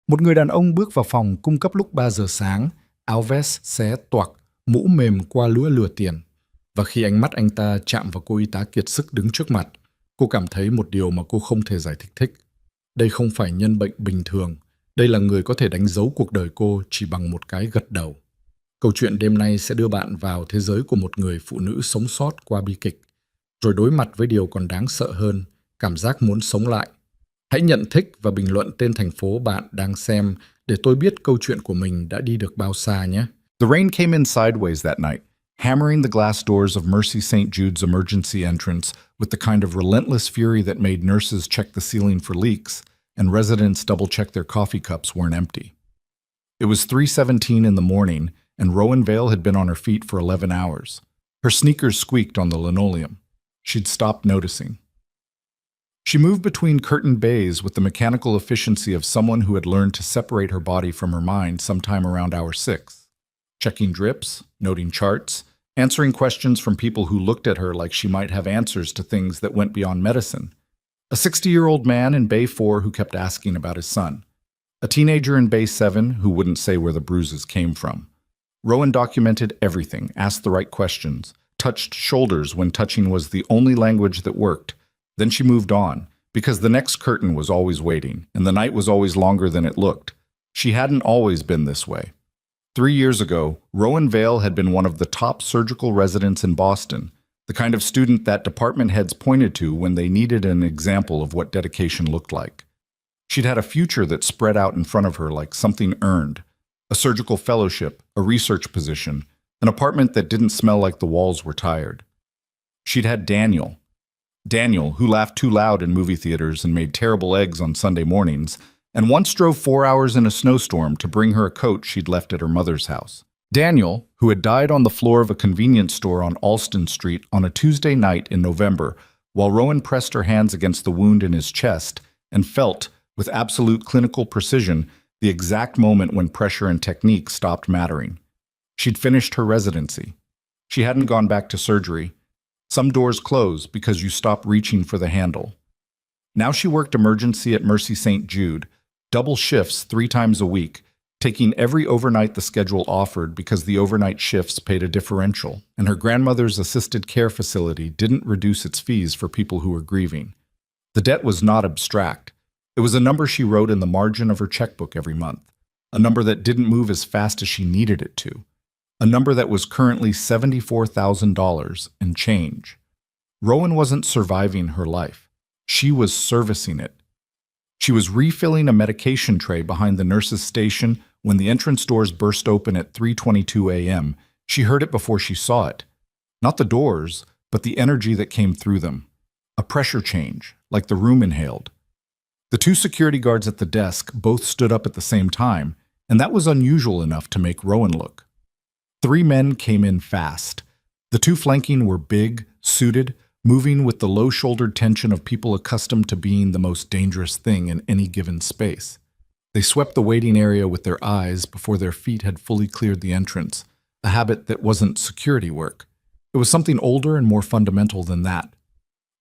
Một người đàn ông bước vào phòng cung cấp lúc 3 giờ sáng, áo vest xé toạc, mũ mềm qua lũa lừa tiền. Và khi ánh mắt anh ta chạm vào cô y tá kiệt sức đứng trước mặt, cô cảm thấy một điều mà cô không thể giải thích. Đây không phải nhân bệnh bình thường, đây là người có thể đánh dấu cuộc đời cô chỉ bằng một cái gật đầu. Câu chuyện đêm nay sẽ đưa bạn vào thế giới của một người phụ nữ sống sót qua bi kịch, rồi đối mặt với điều còn đáng sợ hơn, cảm giác muốn sống lại. Hãy nhận thích và bình luận tên thành phố bạn đang xem để tôi biết câu chuyện của mình đã đi được bao xa nhé. The rain came in sideways that night, hammering the glass doors of Mercy St. Jude's emergency entrance with the kind of relentless fury that made nurses check the ceiling for leaks and residents double-check their coffee cups weren't empty. It was 3:17 in the morning, and Rowan Vale had been on her feet for 11 hours. Her sneakers squeaked on the linoleum. She'd stopped noticing. She moved between curtained bays with the mechanical efficiency of someone who had learned to separate her body from her mind sometime around hour 6. Checking drips, noting charts, answering questions from people who looked at her like she might have answers to things that went beyond medicine. A 60-year-old man in Bay 4 who kept asking about his son. A teenager in Bay 7 who wouldn't say where the bruises came from. Rowan documented everything, asked the right questions, touched shoulders when touching was the only language that worked. Then she moved on, because the next curtain was always waiting, and the night was always longer than it looked. She hadn't always been this way. 3 years ago, Rowan Vale had been one of the top surgical residents in Boston, the kind of student that department heads pointed to when they needed an example of what dedication looked like. She'd had a future that spread out in front of her like something earned, a surgical fellowship, a research position, an apartment that didn't smell like the walls were tired. She'd had Daniel, who laughed too loud in movie theaters and made terrible eggs on Sunday mornings, and once drove 4 hours in a snowstorm to bring her a coat she'd left at her mother's house. Daniel, who had died on the floor of a convenience store on Alston Street on a Tuesday night in November, while Rowan pressed her hands against the wound in his chest and felt, with absolute clinical precision, the exact moment when pressure and technique stopped mattering. She'd finished her residency. She hadn't gone back to surgery. Some doors close because you stop reaching for the handle. Now she worked emergency at Mercy St. Jude, double shifts 3 times a week, taking every overnight the schedule offered because the overnight shifts paid a differential, and her grandmother's assisted care facility didn't reduce its fees for people who were grieving. The debt was not abstract. It was a number she wrote in the margin of her checkbook every month, a number that didn't move as fast as she needed it to. A number that was currently $74,000 and change. Rowan wasn't surviving her life. She was servicing it. She was refilling a medication tray behind the nurse's station when the entrance doors burst open at 3:22 a.m. She heard it before she saw it. Not the doors, but the energy that came through them. A pressure change, like the room inhaled. The 2 security guards at the desk both stood up at the same time, and that was unusual enough to make Rowan look. 3 men came in fast. The 2 flanking were big, suited, moving with the low-shouldered tension of people accustomed to being the most dangerous thing in any given space. They swept the waiting area with their eyes before their feet had fully cleared the entrance, a habit that wasn't security work. It was something older and more fundamental than that.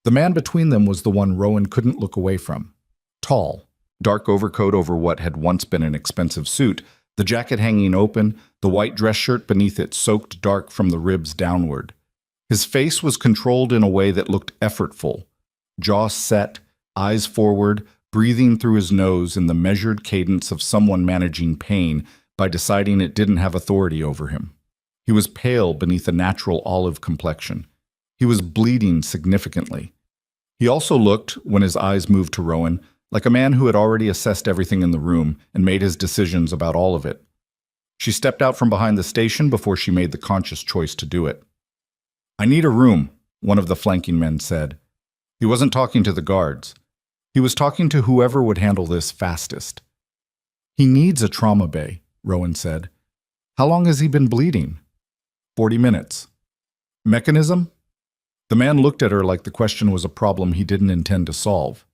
The man between them was the one Rowan couldn't look away from. Tall, dark overcoat over what had once been an expensive suit, the jacket hanging open, the white dress shirt beneath it soaked dark from the ribs downward. His face was controlled in a way that looked effortful, jaw set, eyes forward, breathing through his nose in the measured cadence of someone managing pain by deciding it didn't have authority over him. He was pale beneath a natural olive complexion. He was bleeding significantly. He also looked, when his eyes moved to Rowan, like a man who had already assessed everything in the room and made his decisions about all of it. She stepped out from behind the station before she made the conscious choice to do it. "I need a room," one of the flanking men said. He wasn't talking to the guards. He was talking to whoever would handle this fastest. "He needs a trauma bay," Rowan said. "How long has he been bleeding?" 40 minutes. "Mechanism?" The man looked at her like the question was a problem he didn't intend to solve.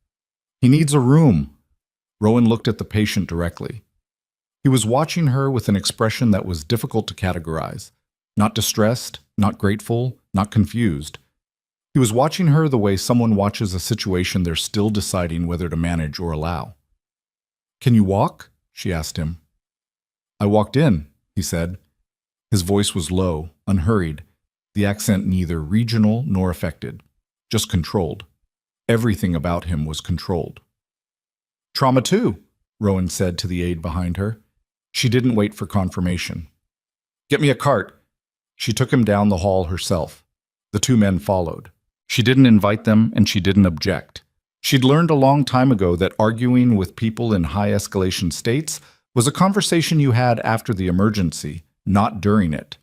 "He needs a room." Rowan looked at the patient directly. He was watching her with an expression that was difficult to categorize. Not distressed, not grateful, not confused. He was watching her the way someone watches a situation they're still deciding whether to manage or allow. "Can you walk?" she asked him. I walked in, he said. His voice was low, unhurried, the accent neither regional nor affected, just controlled. Everything about him was controlled. Trauma 2, Rowan said to the aide behind her. She didn't wait for confirmation. Get me a cart. She took him down the hall herself. The two men followed. She didn't invite them, and she didn't object. She'd learned a long time ago that arguing with people in high-escalation states was a conversation you had after the emergency, not during it.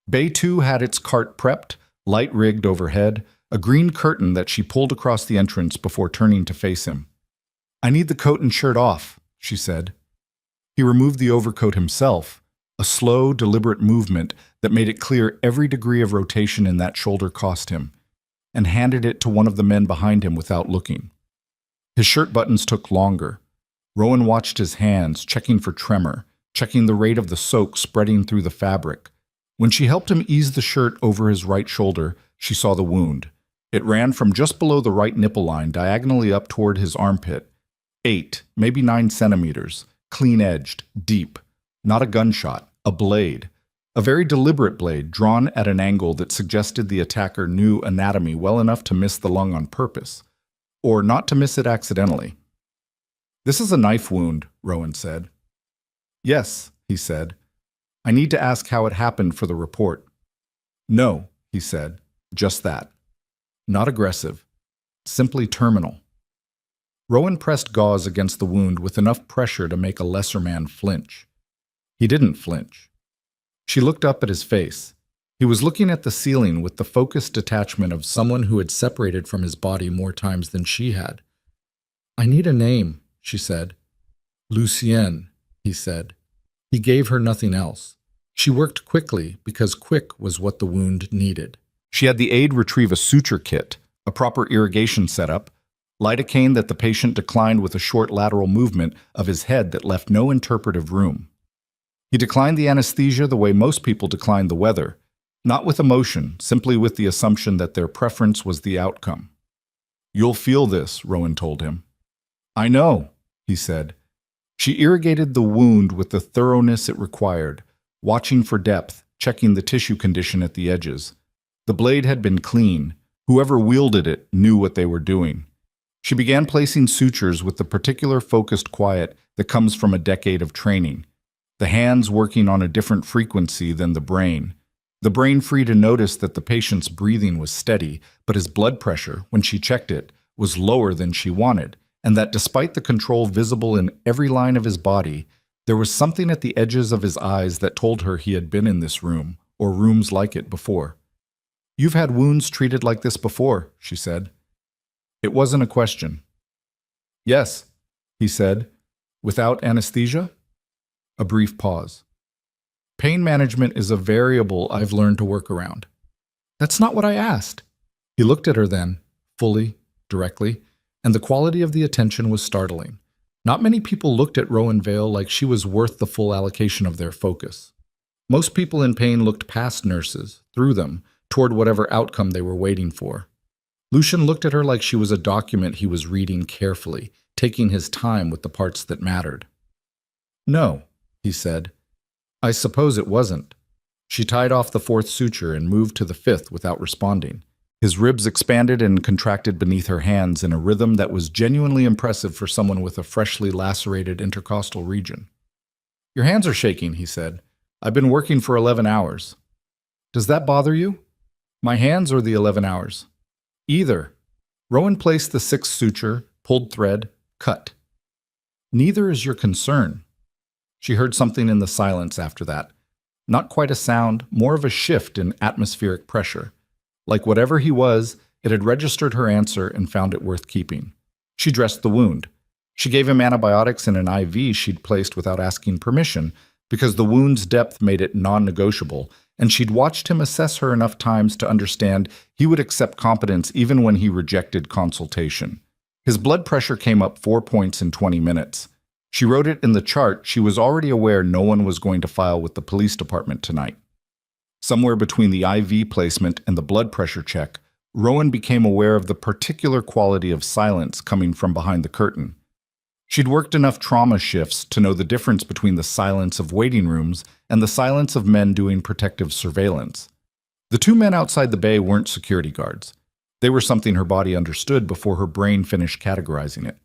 Bay 2 had its cart prepped, light rigged overhead, a green curtain that she pulled across the entrance before turning to face him. I need the coat and shirt off, she said. He removed the overcoat himself, a slow, deliberate movement that made it clear every degree of rotation in that shoulder cost him, and handed it to one of the men behind him without looking. His shirt buttons took longer. Rowan watched his hands, checking for tremor, checking the rate of the soak spreading through the fabric. When she helped him ease the shirt over his right shoulder, she saw the wound. It ran from just below the right nipple line diagonally up toward his armpit. 8, maybe 9 centimeters, clean-edged, deep. Not a gunshot, a blade. A very deliberate blade drawn at an angle that suggested the attacker knew anatomy well enough to miss the lung on purpose, or not to miss it accidentally. This is a knife wound, Rowan said. Yes, he said. I need to ask how it happened for the report. No, he said, just that. Not aggressive, simply terminal. Rowan pressed gauze against the wound with enough pressure to make a lesser man flinch. He didn't flinch. She looked up at his face. He was looking at the ceiling with the focused detachment of someone who had separated from his body more times than she had. I need a name, she said. Lucien, he said. He gave her nothing else. She worked quickly because quick was what the wound needed. She had the aide retrieve a suture kit, a proper irrigation setup, lidocaine that the patient declined with a short lateral movement of his head that left no interpretive room. He declined the anesthesia the way most people decline the weather, not with emotion, simply with the assumption that their preference was the outcome. You'll feel this, Rowan told him. I know, he said. She irrigated the wound with the thoroughness it required, watching for depth, checking the tissue condition at the edges. The blade had been clean. Whoever wielded it knew what they were doing. She began placing sutures with the particular focused quiet that comes from a decade of training. The hands working on a different frequency than the brain free to notice that the patient's breathing was steady, but his blood pressure, when she checked it, was lower than she wanted, and that despite the control visible in every line of his body, there was something at the edges of his eyes that told her he had been in this room, or rooms like it before. You've had wounds treated like this before, she said. It wasn't a question. Yes, he said, without anesthesia? A brief pause. Pain management is a variable I've learned to work around. That's not what I asked. He looked at her then, fully, directly, and the quality of the attention was startling. Not many people looked at Rowan Vale like she was worth the full allocation of their focus. Most people in pain looked past nurses, through them, toward whatever outcome they were waiting for. Lucien looked at her like she was a document he was reading carefully, taking his time with the parts that mattered. No, he said. I suppose it wasn't. She tied off the 4th suture and moved to the 5th without responding. His ribs expanded and contracted beneath her hands in a rhythm that was genuinely impressive for someone with a freshly lacerated intercostal region. Your hands are shaking, he said. I've been working for 11 hours. Does that bother you? My hands or the 11 hours? Either. Rowan placed the 6th suture, pulled thread, cut. Neither is your concern. She heard something in the silence after that. Not quite a sound, more of a shift in atmospheric pressure. Like whatever he was, it had registered her answer and found it worth keeping. She dressed the wound. She gave him antibiotics in an IV she'd placed without asking permission, because the wound's depth made it non-negotiable, and she'd watched him assess her enough times to understand he would accept competence even when he rejected consultation. His blood pressure came up 4 points in 20 minutes. She wrote it in the chart. She was already aware no one was going to file with the police department tonight. Somewhere between the IV placement and the blood pressure check, Rowan became aware of the particular quality of silence coming from behind the curtain. She'd worked enough trauma shifts to know the difference between the silence of waiting rooms and the silence of men doing protective surveillance. The two men outside the bay weren't security guards. They were something her body understood before her brain finished categorizing it.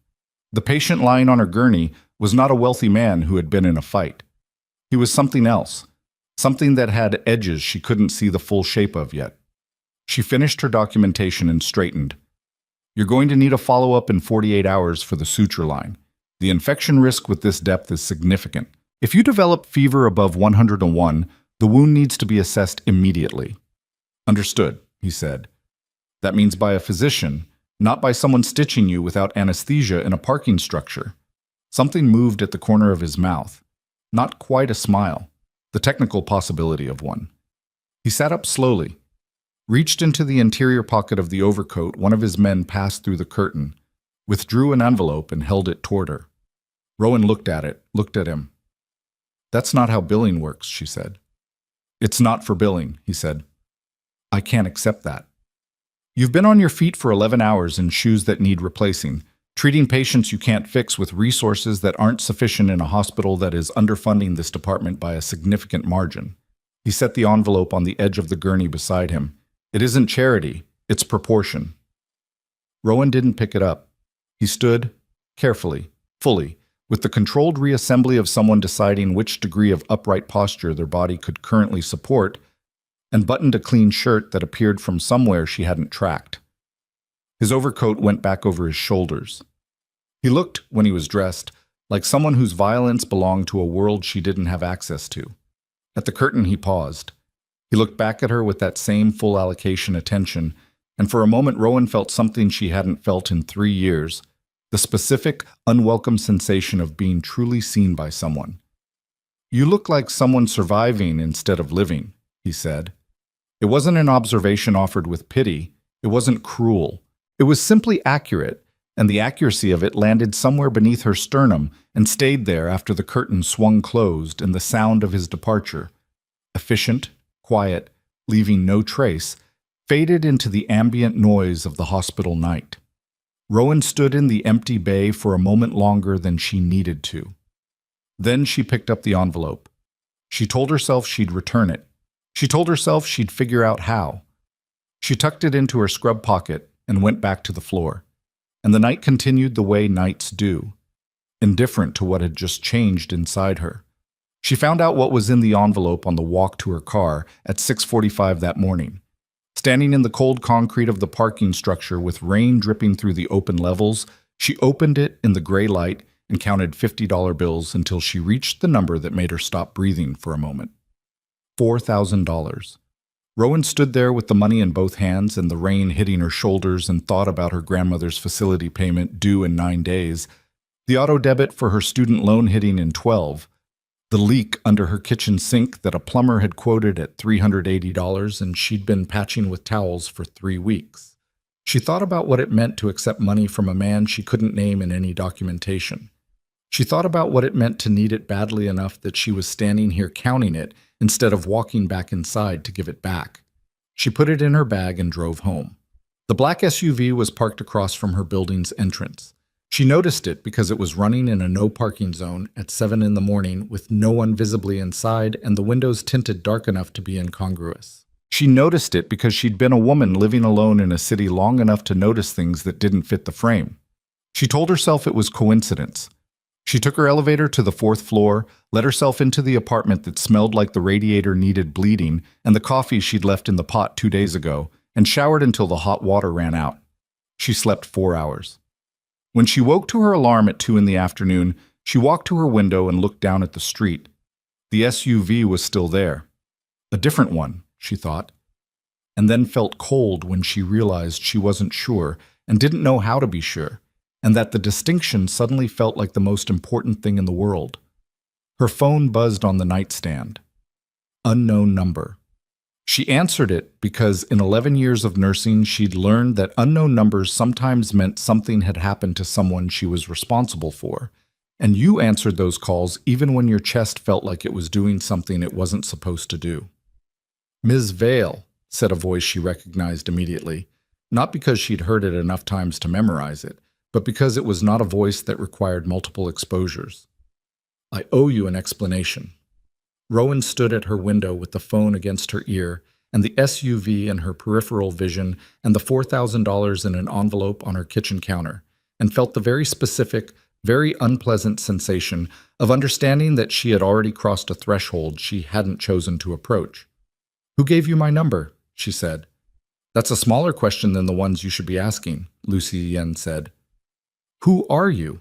The patient lying on her gurney was not a wealthy man who had been in a fight. He was something else, something that had edges she couldn't see the full shape of yet. She finished her documentation and straightened. You're going to need a follow-up in 48 hours for the suture line. The infection risk with this depth is significant. If you develop fever above 101, the wound needs to be assessed immediately. Understood, he said. That means by a physician, not by someone stitching you without anesthesia in a parking structure. Something moved at the corner of his mouth. Not quite a smile, the technical possibility of one. He sat up slowly. Reached into the interior pocket of the overcoat, one of his men passed through the curtain, withdrew an envelope and held it toward her. Rowan looked at it, looked at him. That's not how billing works, she said. It's not for billing, he said. I can't accept that. You've been on your feet for 11 hours in shoes that need replacing, treating patients you can't fix with resources that aren't sufficient in a hospital that is underfunding this department by a significant margin. He set the envelope on the edge of the gurney beside him. It isn't charity, it's proportion. Rowan didn't pick it up. He stood, carefully, fully, with the controlled reassembly of someone deciding which degree of upright posture their body could currently support, and buttoned a clean shirt that appeared from somewhere she hadn't tracked. His overcoat went back over his shoulders. He looked, when he was dressed, like someone whose violence belonged to a world she didn't have access to. At the curtain he paused. He looked back at her with that same full allocation attention, and for a moment Rowan felt something she hadn't felt in 3 years, the specific, unwelcome sensation of being truly seen by someone. You look like someone surviving instead of living, he said. It wasn't an observation offered with pity. It wasn't cruel. It was simply accurate, and the accuracy of it landed somewhere beneath her sternum and stayed there after the curtain swung closed and the sound of his departure, efficient, quiet, leaving no trace, faded into the ambient noise of the hospital night. Rowan stood in the empty bay for a moment longer than she needed to. Then she picked up the envelope. She told herself she'd return it. She told herself she'd figure out how. She tucked it into her scrub pocket and went back to the floor. And the night continued the way nights do, indifferent to what had just changed inside her. She found out what was in the envelope on the walk to her car at 6:45 that morning. Standing in the cold concrete of the parking structure with rain dripping through the open levels, she opened it in the gray light and counted $50 bills until she reached the number that made her stop breathing for a moment. $4,000. Rowan stood there with the money in both hands and the rain hitting her shoulders and thought about her grandmother's facility payment due in 9 days, the auto debit for her student loan hitting in 12, the leak under her kitchen sink that a plumber had quoted at $380 and she'd been patching with towels for 3 weeks. She thought about what it meant to accept money from a man she couldn't name in any documentation. She thought about what it meant to need it badly enough that she was standing here counting it instead of walking back inside to give it back. She put it in her bag and drove home. The black SUV was parked across from her building's entrance. She noticed it because it was running in a no-parking zone at 7 in the morning with no one visibly inside and the windows tinted dark enough to be incongruous. She noticed it because she'd been a woman living alone in a city long enough to notice things that didn't fit the frame. She told herself it was coincidence. She took her elevator to the 4th floor, let herself into the apartment that smelled like the radiator needed bleeding and the coffee she'd left in the pot 2 days ago, and showered until the hot water ran out. She slept 4 hours. When she woke to her alarm at 2 in the afternoon, she walked to her window and looked down at the street. The SUV was still there. A different one, she thought, and then felt cold when she realized she wasn't sure and didn't know how to be sure, and that the distinction suddenly felt like the most important thing in the world. Her phone buzzed on the nightstand. Unknown number. She answered it because in 11 years of nursing, she'd learned that unknown numbers sometimes meant something had happened to someone she was responsible for, and you answered those calls even when your chest felt like it was doing something it wasn't supposed to do. "Ms. Vale," said a voice she recognized immediately, not because she'd heard it enough times to memorize it, but because it was not a voice that required multiple exposures. I owe you an explanation. Rowan stood at her window with the phone against her ear and the SUV in her peripheral vision and the $4,000 in an envelope on her kitchen counter, and felt the very specific, very unpleasant sensation of understanding that she had already crossed a threshold she hadn't chosen to approach. "Who gave you my number?" she said. "That's a smaller question than the ones you should be asking," Lucy Yen said. "Who are you?"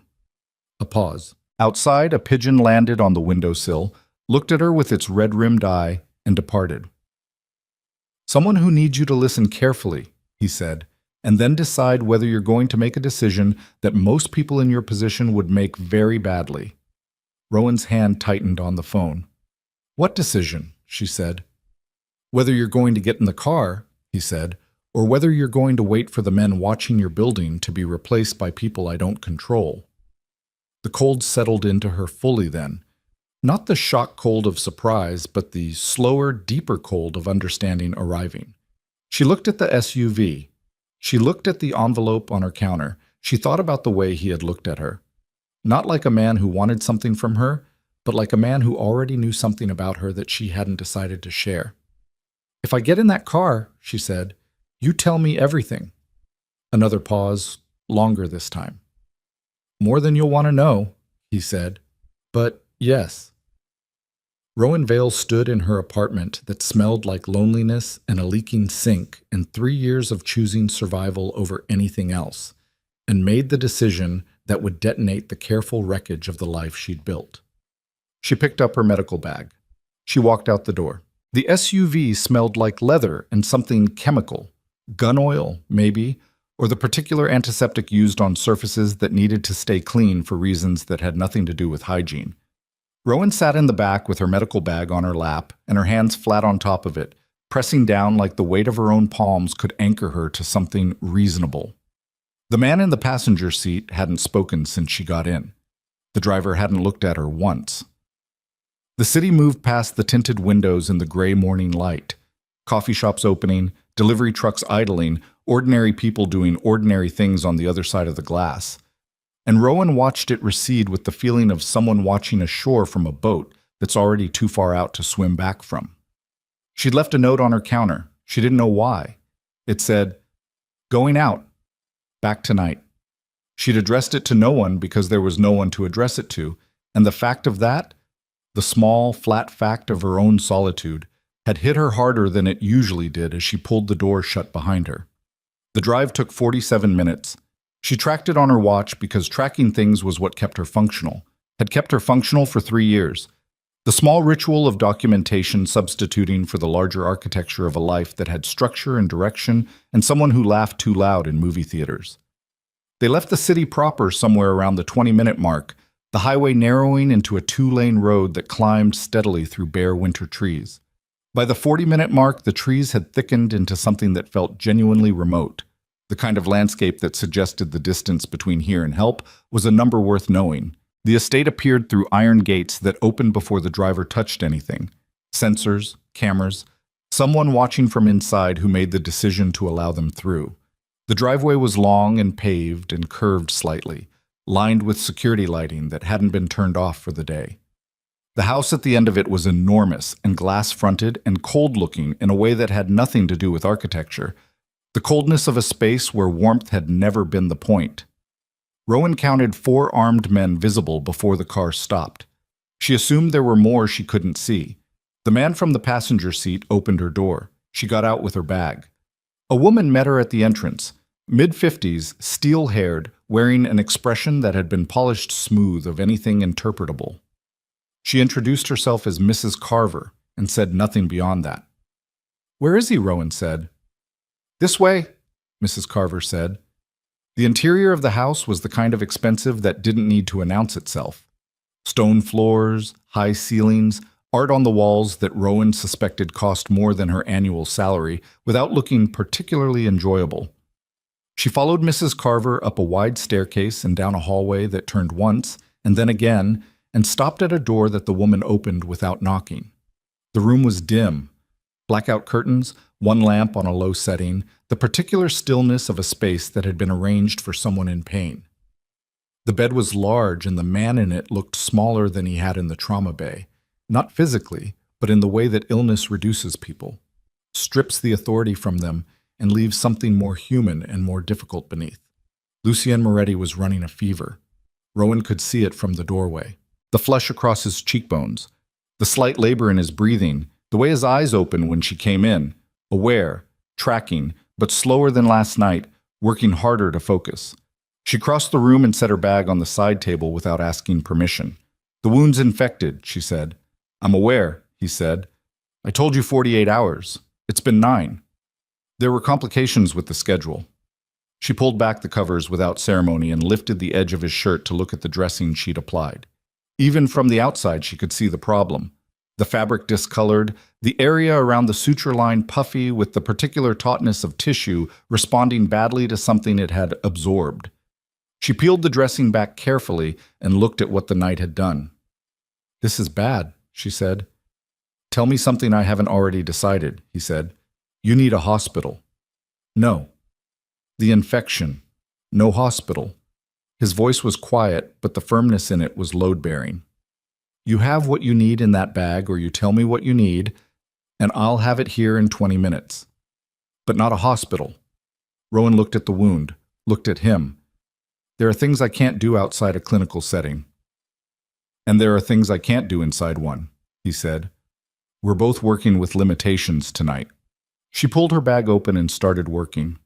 A pause. Outside, a pigeon landed on the windowsill, looked at her with its red-rimmed eye, and departed. "Someone who needs you to listen carefully," he said, "and then decide whether you're going to make a decision that most people in your position would make very badly." Rowan's hand tightened on the phone. "What decision?" she said. "Whether you're going to get in the car," he said, "or whether you're going to wait for the men watching your building to be replaced by people I don't control." The cold settled into her fully then. Not the shock cold of surprise, but the slower, deeper cold of understanding arriving. She looked at the SUV. She looked at the envelope on her counter. She thought about the way he had looked at her. Not like a man who wanted something from her, but like a man who already knew something about her that she hadn't decided to share. "If I get in that car," she said, "you tell me everything." Another pause, longer this time. "More than you'll want to know," he said. "But yes." Rowan Vale stood in her apartment that smelled like loneliness and a leaking sink and 3 years of choosing survival over anything else, and made the decision that would detonate the careful wreckage of the life she'd built. She picked up her medical bag. She walked out the door. The SUV smelled like leather and something chemical, gun oil, maybe, or the particular antiseptic used on surfaces that needed to stay clean for reasons that had nothing to do with hygiene. Rowan sat in the back with her medical bag on her lap and her hands flat on top of it, pressing down like the weight of her own palms could anchor her to something reasonable. The man in the passenger seat hadn't spoken since she got in. The driver hadn't looked at her once. The city moved past the tinted windows in the gray morning light. Coffee shops opening, delivery trucks idling, ordinary people doing ordinary things on the other side of the glass. And Rowan watched it recede with the feeling of someone watching a shore from a boat that's already too far out to swim back from. She'd left a note on her counter. She didn't know why. It said, "Going out. Back tonight." She'd addressed it to no one because there was no one to address it to, and the fact of that, the small, flat fact of her own solitude, had hit her harder than it usually did as she pulled the door shut behind her. The drive took 47 minutes. She tracked it on her watch because tracking things was what kept her functional, had kept her functional for 3 years. The small ritual of documentation substituting for the larger architecture of a life that had structure and direction and someone who laughed too loud in movie theaters. They left the city proper somewhere around the 20-minute mark, the highway narrowing into a 2-lane road that climbed steadily through bare winter trees. By the 40-minute mark, the trees had thickened into something that felt genuinely remote. The kind of landscape that suggested the distance between here and help was a number worth knowing. The estate appeared through iron gates that opened before the driver touched anything. Sensors, cameras, someone watching from inside who made the decision to allow them through. The driveway was long and paved and curved slightly, lined with security lighting that hadn't been turned off for the day. The house at the end of it was enormous and glass-fronted and cold-looking in a way that had nothing to do with architecture, the coldness of a space where warmth had never been the point. Rowan counted 4 armed men visible before the car stopped. She assumed there were more she couldn't see. The man from the passenger seat opened her door. She got out with her bag. A woman met her at the entrance, mid-50s, steel-haired, wearing an expression that had been polished smooth of anything interpretable. She introduced herself as Mrs. Carver and said nothing beyond that. "Where is he?" Rowan said. "This way," Mrs. Carver said. The interior of the house was the kind of expensive that didn't need to announce itself. Stone floors, high ceilings, art on the walls that Rowan suspected cost more than her annual salary without looking particularly enjoyable. She followed Mrs. Carver up a wide staircase and down a hallway that turned once and then again and stopped at a door that the woman opened without knocking. The room was dim. Blackout curtains, one lamp on a low setting, the particular stillness of a space that had been arranged for someone in pain. The bed was large and the man in it looked smaller than he had in the trauma bay, not physically, but in the way that illness reduces people, strips the authority from them, and leaves something more human and more difficult beneath. Lucien Moretti was running a fever. Rowan could see it from the doorway. The flush across his cheekbones, the slight labor in his breathing, the way his eyes opened when she came in, aware, tracking, but slower than last night, working harder to focus. She crossed the room and set her bag on the side table without asking permission. "The wound's infected," she said. "I'm aware," he said. "I told you 48 hours. It's been 9. There were complications with the schedule." She pulled back the covers without ceremony and lifted the edge of his shirt to look at the dressing she'd applied. Even from the outside, she could see the problem. The fabric discolored, the area around the suture line puffy with the particular tautness of tissue responding badly to something it had absorbed. She peeled the dressing back carefully and looked at what the night had done. "This is bad," she said. "Tell me something I haven't already decided," he said. "You need a hospital." "No." "The infection. No hospital." His voice was quiet, but the firmness in it was load-bearing. "You have what you need in that bag, or you tell me what you need, and I'll have it here in 20 minutes. But not a hospital." Rowan looked at the wound, looked at him. "There are things I can't do outside a clinical setting. And there are things I can't do inside one," he said. "We're both working with limitations tonight." She pulled her bag open and started working.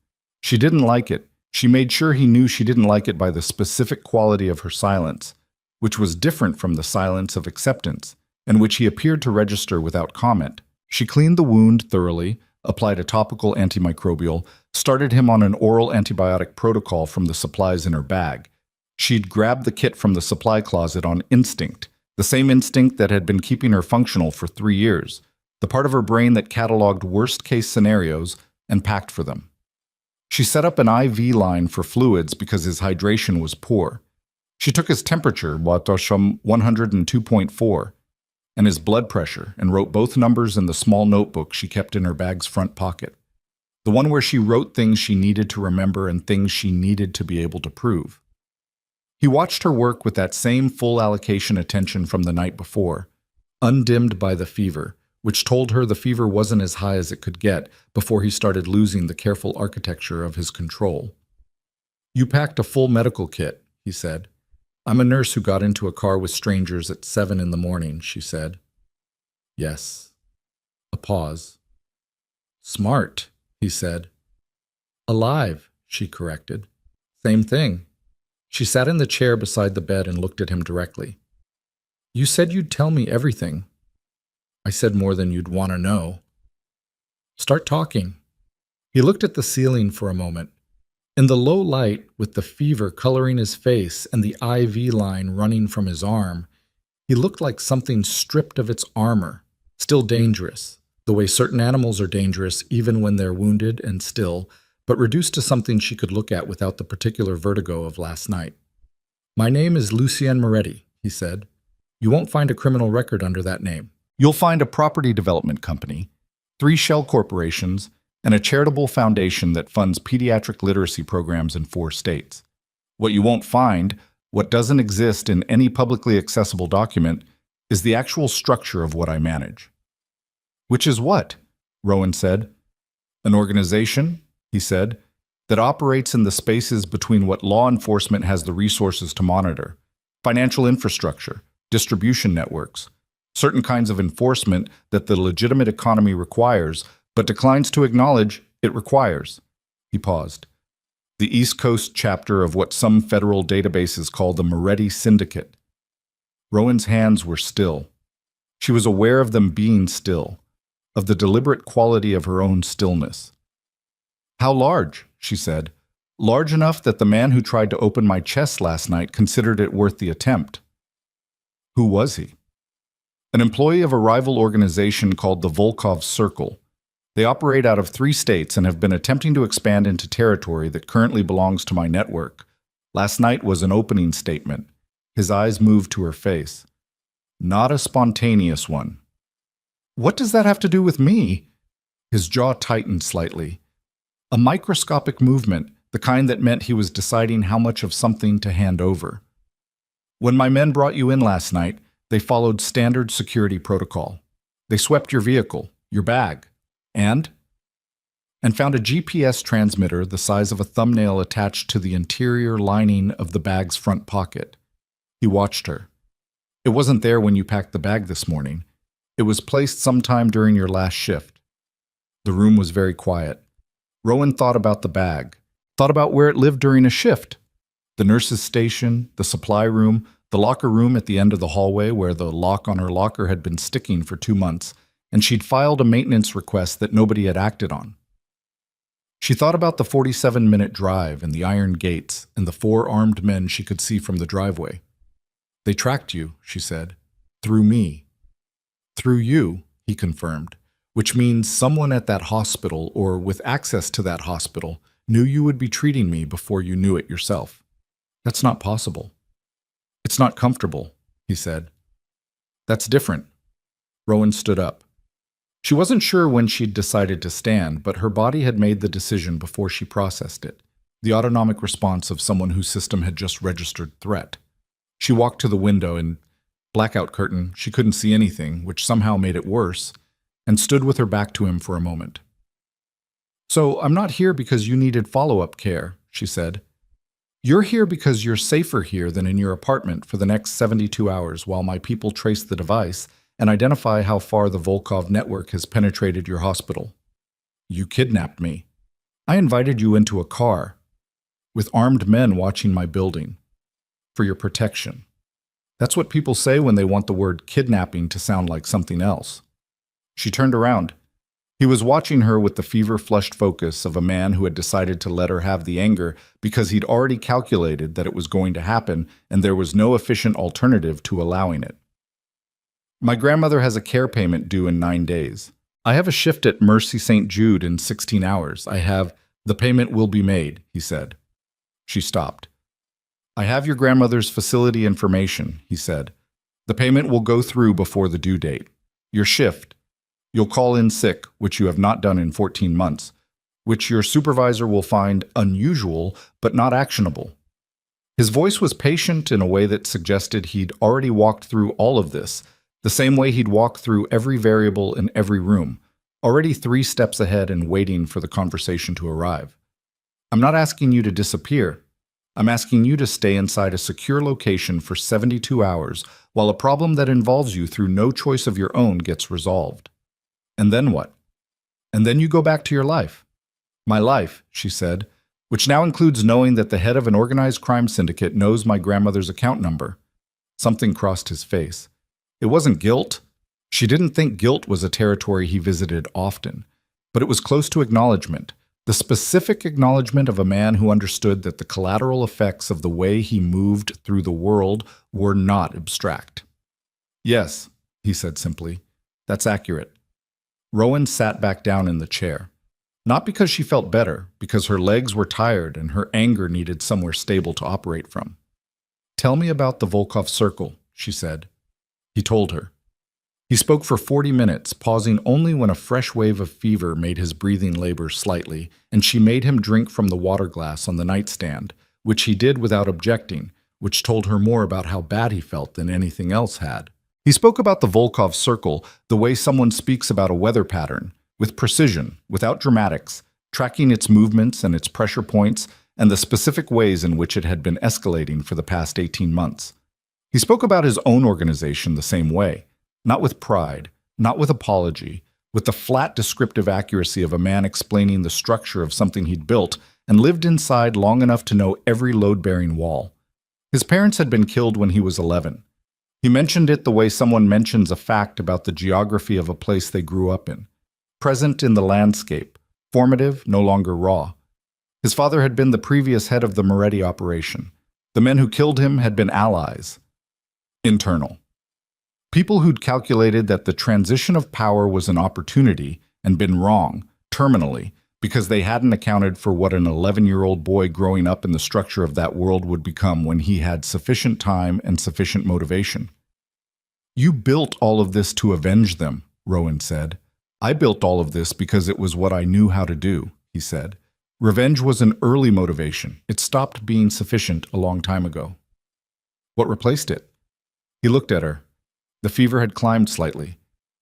She didn't like it. She made sure he knew she didn't like it by the specific quality of her silence, which was different from the silence of acceptance, and which he appeared to register without comment. She cleaned the wound thoroughly, applied a topical antimicrobial, started him on an oral antibiotic protocol from the supplies in her bag. She'd grabbed the kit from the supply closet on instinct, the same instinct that had been keeping her functional for 3 years, the part of her brain that cataloged worst-case scenarios and packed for them. She set up an IV line for fluids because his hydration was poor. She took his temperature, 102.4, and his blood pressure, and wrote both numbers in the small notebook she kept in her bag's front pocket, the one where she wrote things she needed to remember and things she needed to be able to prove. He watched her work with that same full allocation attention from the night before, undimmed by the fever, which told her the fever wasn't as high as it could get before he started losing the careful architecture of his control. "You packed a full medical kit," he said. "I'm a nurse who got into a car with strangers at 7 in the morning," she said. "Yes." A pause. "Smart," he said. "Alive," she corrected. "Same thing." She sat in the chair beside the bed and looked at him directly. "You said you'd tell me everything." "I said more than you'd want to know." "Start talking." He looked at the ceiling for a moment. In the low light, with the fever coloring his face and the IV line running from his arm, he looked like something stripped of its armor, still dangerous, the way certain animals are dangerous even when they're wounded and still, but reduced to something she could look at without the particular vertigo of last night. "My name is Lucien Moretti," he said. "You won't find a criminal record under that name. You'll find a property development company, 3 shell corporations, and a charitable foundation that funds pediatric literacy programs in 4 states. What you won't find, what doesn't exist in any publicly accessible document, is the actual structure of what I manage." "Which is what?" Rowan said. "An organization," he said, "that operates in the spaces between what law enforcement has the resources to monitor, financial infrastructure, distribution networks, certain kinds of enforcement that the legitimate economy requires, but declines to acknowledge it requires." He paused. "The East Coast chapter of what some federal databases call the Moretti Syndicate." Rowan's hands were still. She was aware of them being still, of the deliberate quality of her own stillness. "How large?" she said. "Large enough that the man who tried to open my chest last night considered it worth the attempt." "Who was he?" "An employee of a rival organization called the Volkov Circle. They operate out of 3 states and have been attempting to expand into territory that currently belongs to my network. Last night was an opening statement." His eyes moved to her face. "Not a spontaneous one." "What does that have to do with me?" His jaw tightened slightly. "A microscopic movement the kind that meant he was deciding how much of something to hand over. When my men brought you in last night, they followed standard security protocol. They swept your vehicle, your bag, and found a GPS transmitter the size of a thumbnail attached to the interior lining of the bag's front pocket. He watched her. It wasn't there when you packed the bag this morning. It was placed sometime during your last shift. The room was very quiet. Rowan thought about the bag, thought about where it lived during a shift. The nurse's station, the supply room, the locker room at the end of the hallway where the lock on her locker had been sticking for 2 months, and she'd filed a maintenance request that nobody had acted on. She thought about the 47-minute drive and the iron gates and the 4 armed men she could see from the driveway. They tracked you, she said, through me. Through you, he confirmed, which means someone at that hospital or with access to that hospital knew you would be treating me before you knew it yourself. That's not possible. It's not comfortable, he said. That's different. Rowan stood up. She wasn't sure when she'd decided to stand, but her body had made the decision before she processed it, the autonomic response of someone whose system had just registered threat. She walked to the window and, blackout curtain, she couldn't see anything, which somehow made it worse, and stood with her back to him for a moment. So, I'm not here because you needed follow-up care, she said. You're here because you're safer here than in your apartment for the next 72 hours while my people trace the device and identify how far the Volkov network has penetrated your hospital. You kidnapped me. I invited you into a car with armed men watching my building for your protection. That's what people say when they want the word kidnapping to sound like something else. She turned around. He was watching her with the fever-flushed focus of a man who had decided to let her have the anger because he'd already calculated that it was going to happen and there was no efficient alternative to allowing it. My grandmother has a care payment due in 9 days. I have a shift at Mercy St. Jude in 16 hours. The payment will be made, he said. She stopped. I have your grandmother's facility information, he said. The payment will go through before the due date. Your shift. You'll call in sick, which you have not done in 14 months, which your supervisor will find unusual but not actionable. His voice was patient in a way that suggested he'd already walked through all of this, the same way he'd walked through every variable in every room, already 3 steps ahead and waiting for the conversation to arrive. I'm not asking you to disappear. I'm asking you to stay inside a secure location for 72 hours while a problem that involves you through no choice of your own gets resolved. And then what? And then you go back to your life. My life, she said, which now includes knowing that the head of an organized crime syndicate knows my grandmother's account number. Something crossed his face. It wasn't guilt. She didn't think guilt was a territory he visited often, but it was close to acknowledgement, the specific acknowledgement of a man who understood that the collateral effects of the way he moved through the world were not abstract. Yes, he said simply, that's accurate. Rowan sat back down in the chair. Not because she felt better, because her legs were tired and her anger needed somewhere stable to operate from. Tell me about the Volkov Circle, she said. He told her. He spoke for 40 minutes, pausing only when a fresh wave of fever made his breathing labor slightly, and she made him drink from the water glass on the nightstand, which he did without objecting, which told her more about how bad he felt than anything else had. He spoke about the Volkov Circle the way someone speaks about a weather pattern, with precision, without dramatics, tracking its movements and its pressure points, and the specific ways in which it had been escalating for the past 18 months. He spoke about his own organization the same way, not with pride, not with apology, with the flat descriptive accuracy of a man explaining the structure of something he'd built and lived inside long enough to know every load-bearing wall. His parents had been killed when he was 11. He mentioned it the way someone mentions a fact about the geography of a place they grew up in, present in the landscape, formative, no longer raw. His father had been the previous head of the Moretti operation. The men who killed him had been allies. Internal. People who'd calculated that the transition of power was an opportunity and been wrong, terminally, because they hadn't accounted for what an 11-year-old boy growing up in the structure of that world would become when he had sufficient time and sufficient motivation. You built all of this to avenge them, Rowan said. I built all of this because it was what I knew how to do, he said. Revenge was an early motivation. It stopped being sufficient a long time ago. What replaced it? He looked at her. The fever had climbed slightly.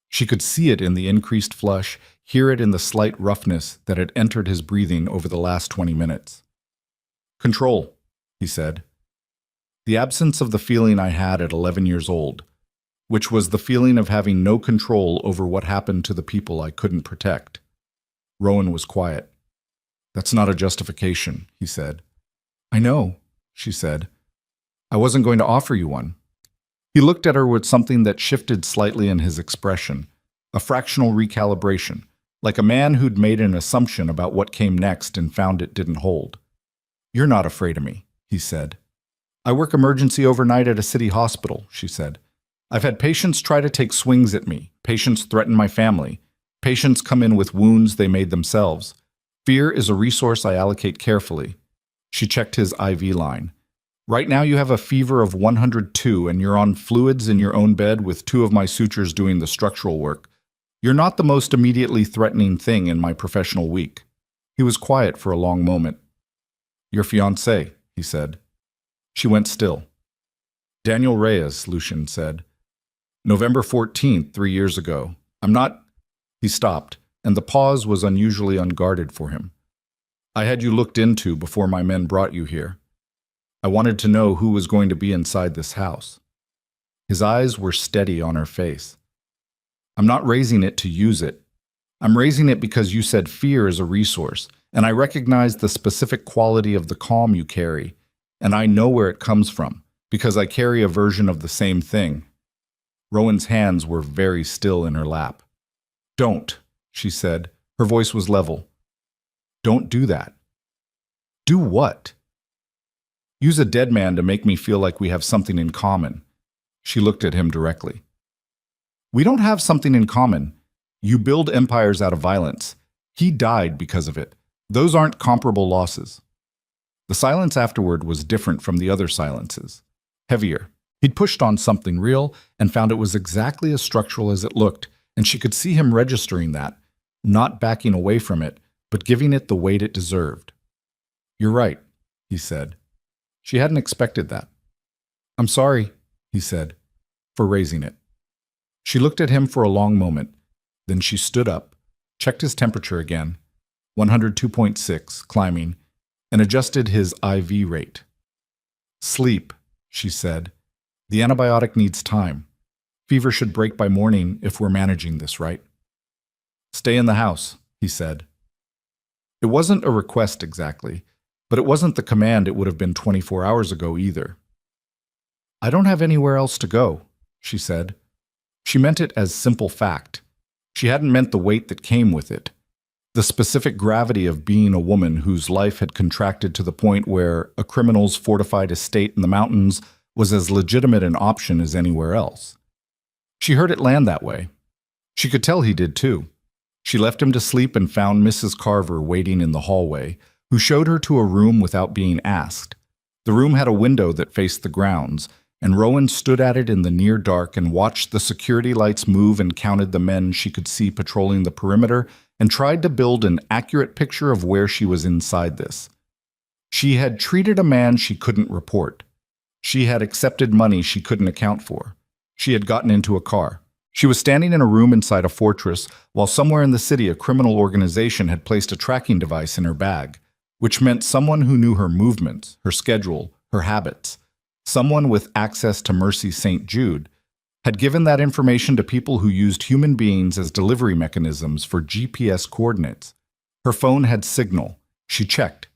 She could see it in the increased flush, hear it in the slight roughness that had entered his breathing over the last 20 minutes. Control, he said. The absence of the feeling I had at 11 years old, which was the feeling of having no control over what happened to the people I couldn't protect. Rowan was quiet. That's not a justification, he said. I know, she said. I wasn't going to offer you one. He looked at her with something that shifted slightly in his expression, a fractional recalibration, like a man who'd made an assumption about what came next and found it didn't hold. You're not afraid of me, he said. I work emergency overnight at a city hospital, she said. I've had patients try to take swings at me, patients threaten my family, patients come in with wounds they made themselves. Fear is a resource I allocate carefully. She checked his IV line. Right now you have a fever of 102 and you're on fluids in your own bed with 2 of my sutures doing the structural work. You're not the most immediately threatening thing in my professional week. He was quiet for a long moment. Your fiancé, he said. She went still. Daniel Reyes, Lucian said. November 14th, 3 years ago. I'm not... He stopped, and the pause was unusually unguarded for him. I had you looked into before my men brought you here. I wanted to know who was going to be inside this house. His eyes were steady on her face. I'm not raising it to use it. I'm raising it because you said fear is a resource, and I recognize the specific quality of the calm you carry, and I know where it comes from, because I carry a version of the same thing. Rowan's hands were very still in her lap. Don't, she said. Her voice was level. Don't do that. Do what? Use a dead man to make me feel like we have something in common. She looked at him directly. We don't have something in common. You build empires out of violence. He died because of it. Those aren't comparable losses. The silence afterward was different from the other silences. Heavier. He'd pushed on something real and found it was exactly as structural as it looked, and she could see him registering that, not backing away from it, but giving it the weight it deserved. You're right, he said. She hadn't expected that. I'm sorry, he said, for raising it. She looked at him for a long moment. Then she stood up, checked his temperature again, 102.6, climbing, and adjusted his IV rate. Sleep, she said. The antibiotic needs time. Fever should break by morning if we're managing this right. Stay in the house, he said. It wasn't a request exactly, but it wasn't the command it would have been 24 hours ago either. I don't have anywhere else to go, she said. She meant it as simple fact. She hadn't meant the weight that came with it. The specific gravity of being a woman whose life had contracted to the point where a criminal's fortified estate in the mountains was as legitimate an option as anywhere else. She heard it land that way. She could tell he did too. She left him to sleep and found Mrs. Carver waiting in the hallway, who showed her to a room without being asked. The room had a window that faced the grounds, and Rowan stood at it in the near dark and watched the security lights move and counted the men she could see patrolling the perimeter and tried to build an accurate picture of where she was inside this. She had treated a man she couldn't report. She had accepted money she couldn't account for. She had gotten into a car. She was standing in a room inside a fortress while somewhere in the city a criminal organization had placed a tracking device in her bag, which meant someone who knew her movements, her schedule, her habits. Someone with access to Mercy St. Jude had given that information to people who used human beings as delivery mechanisms for GPS coordinates. Her phone had signal. She checked.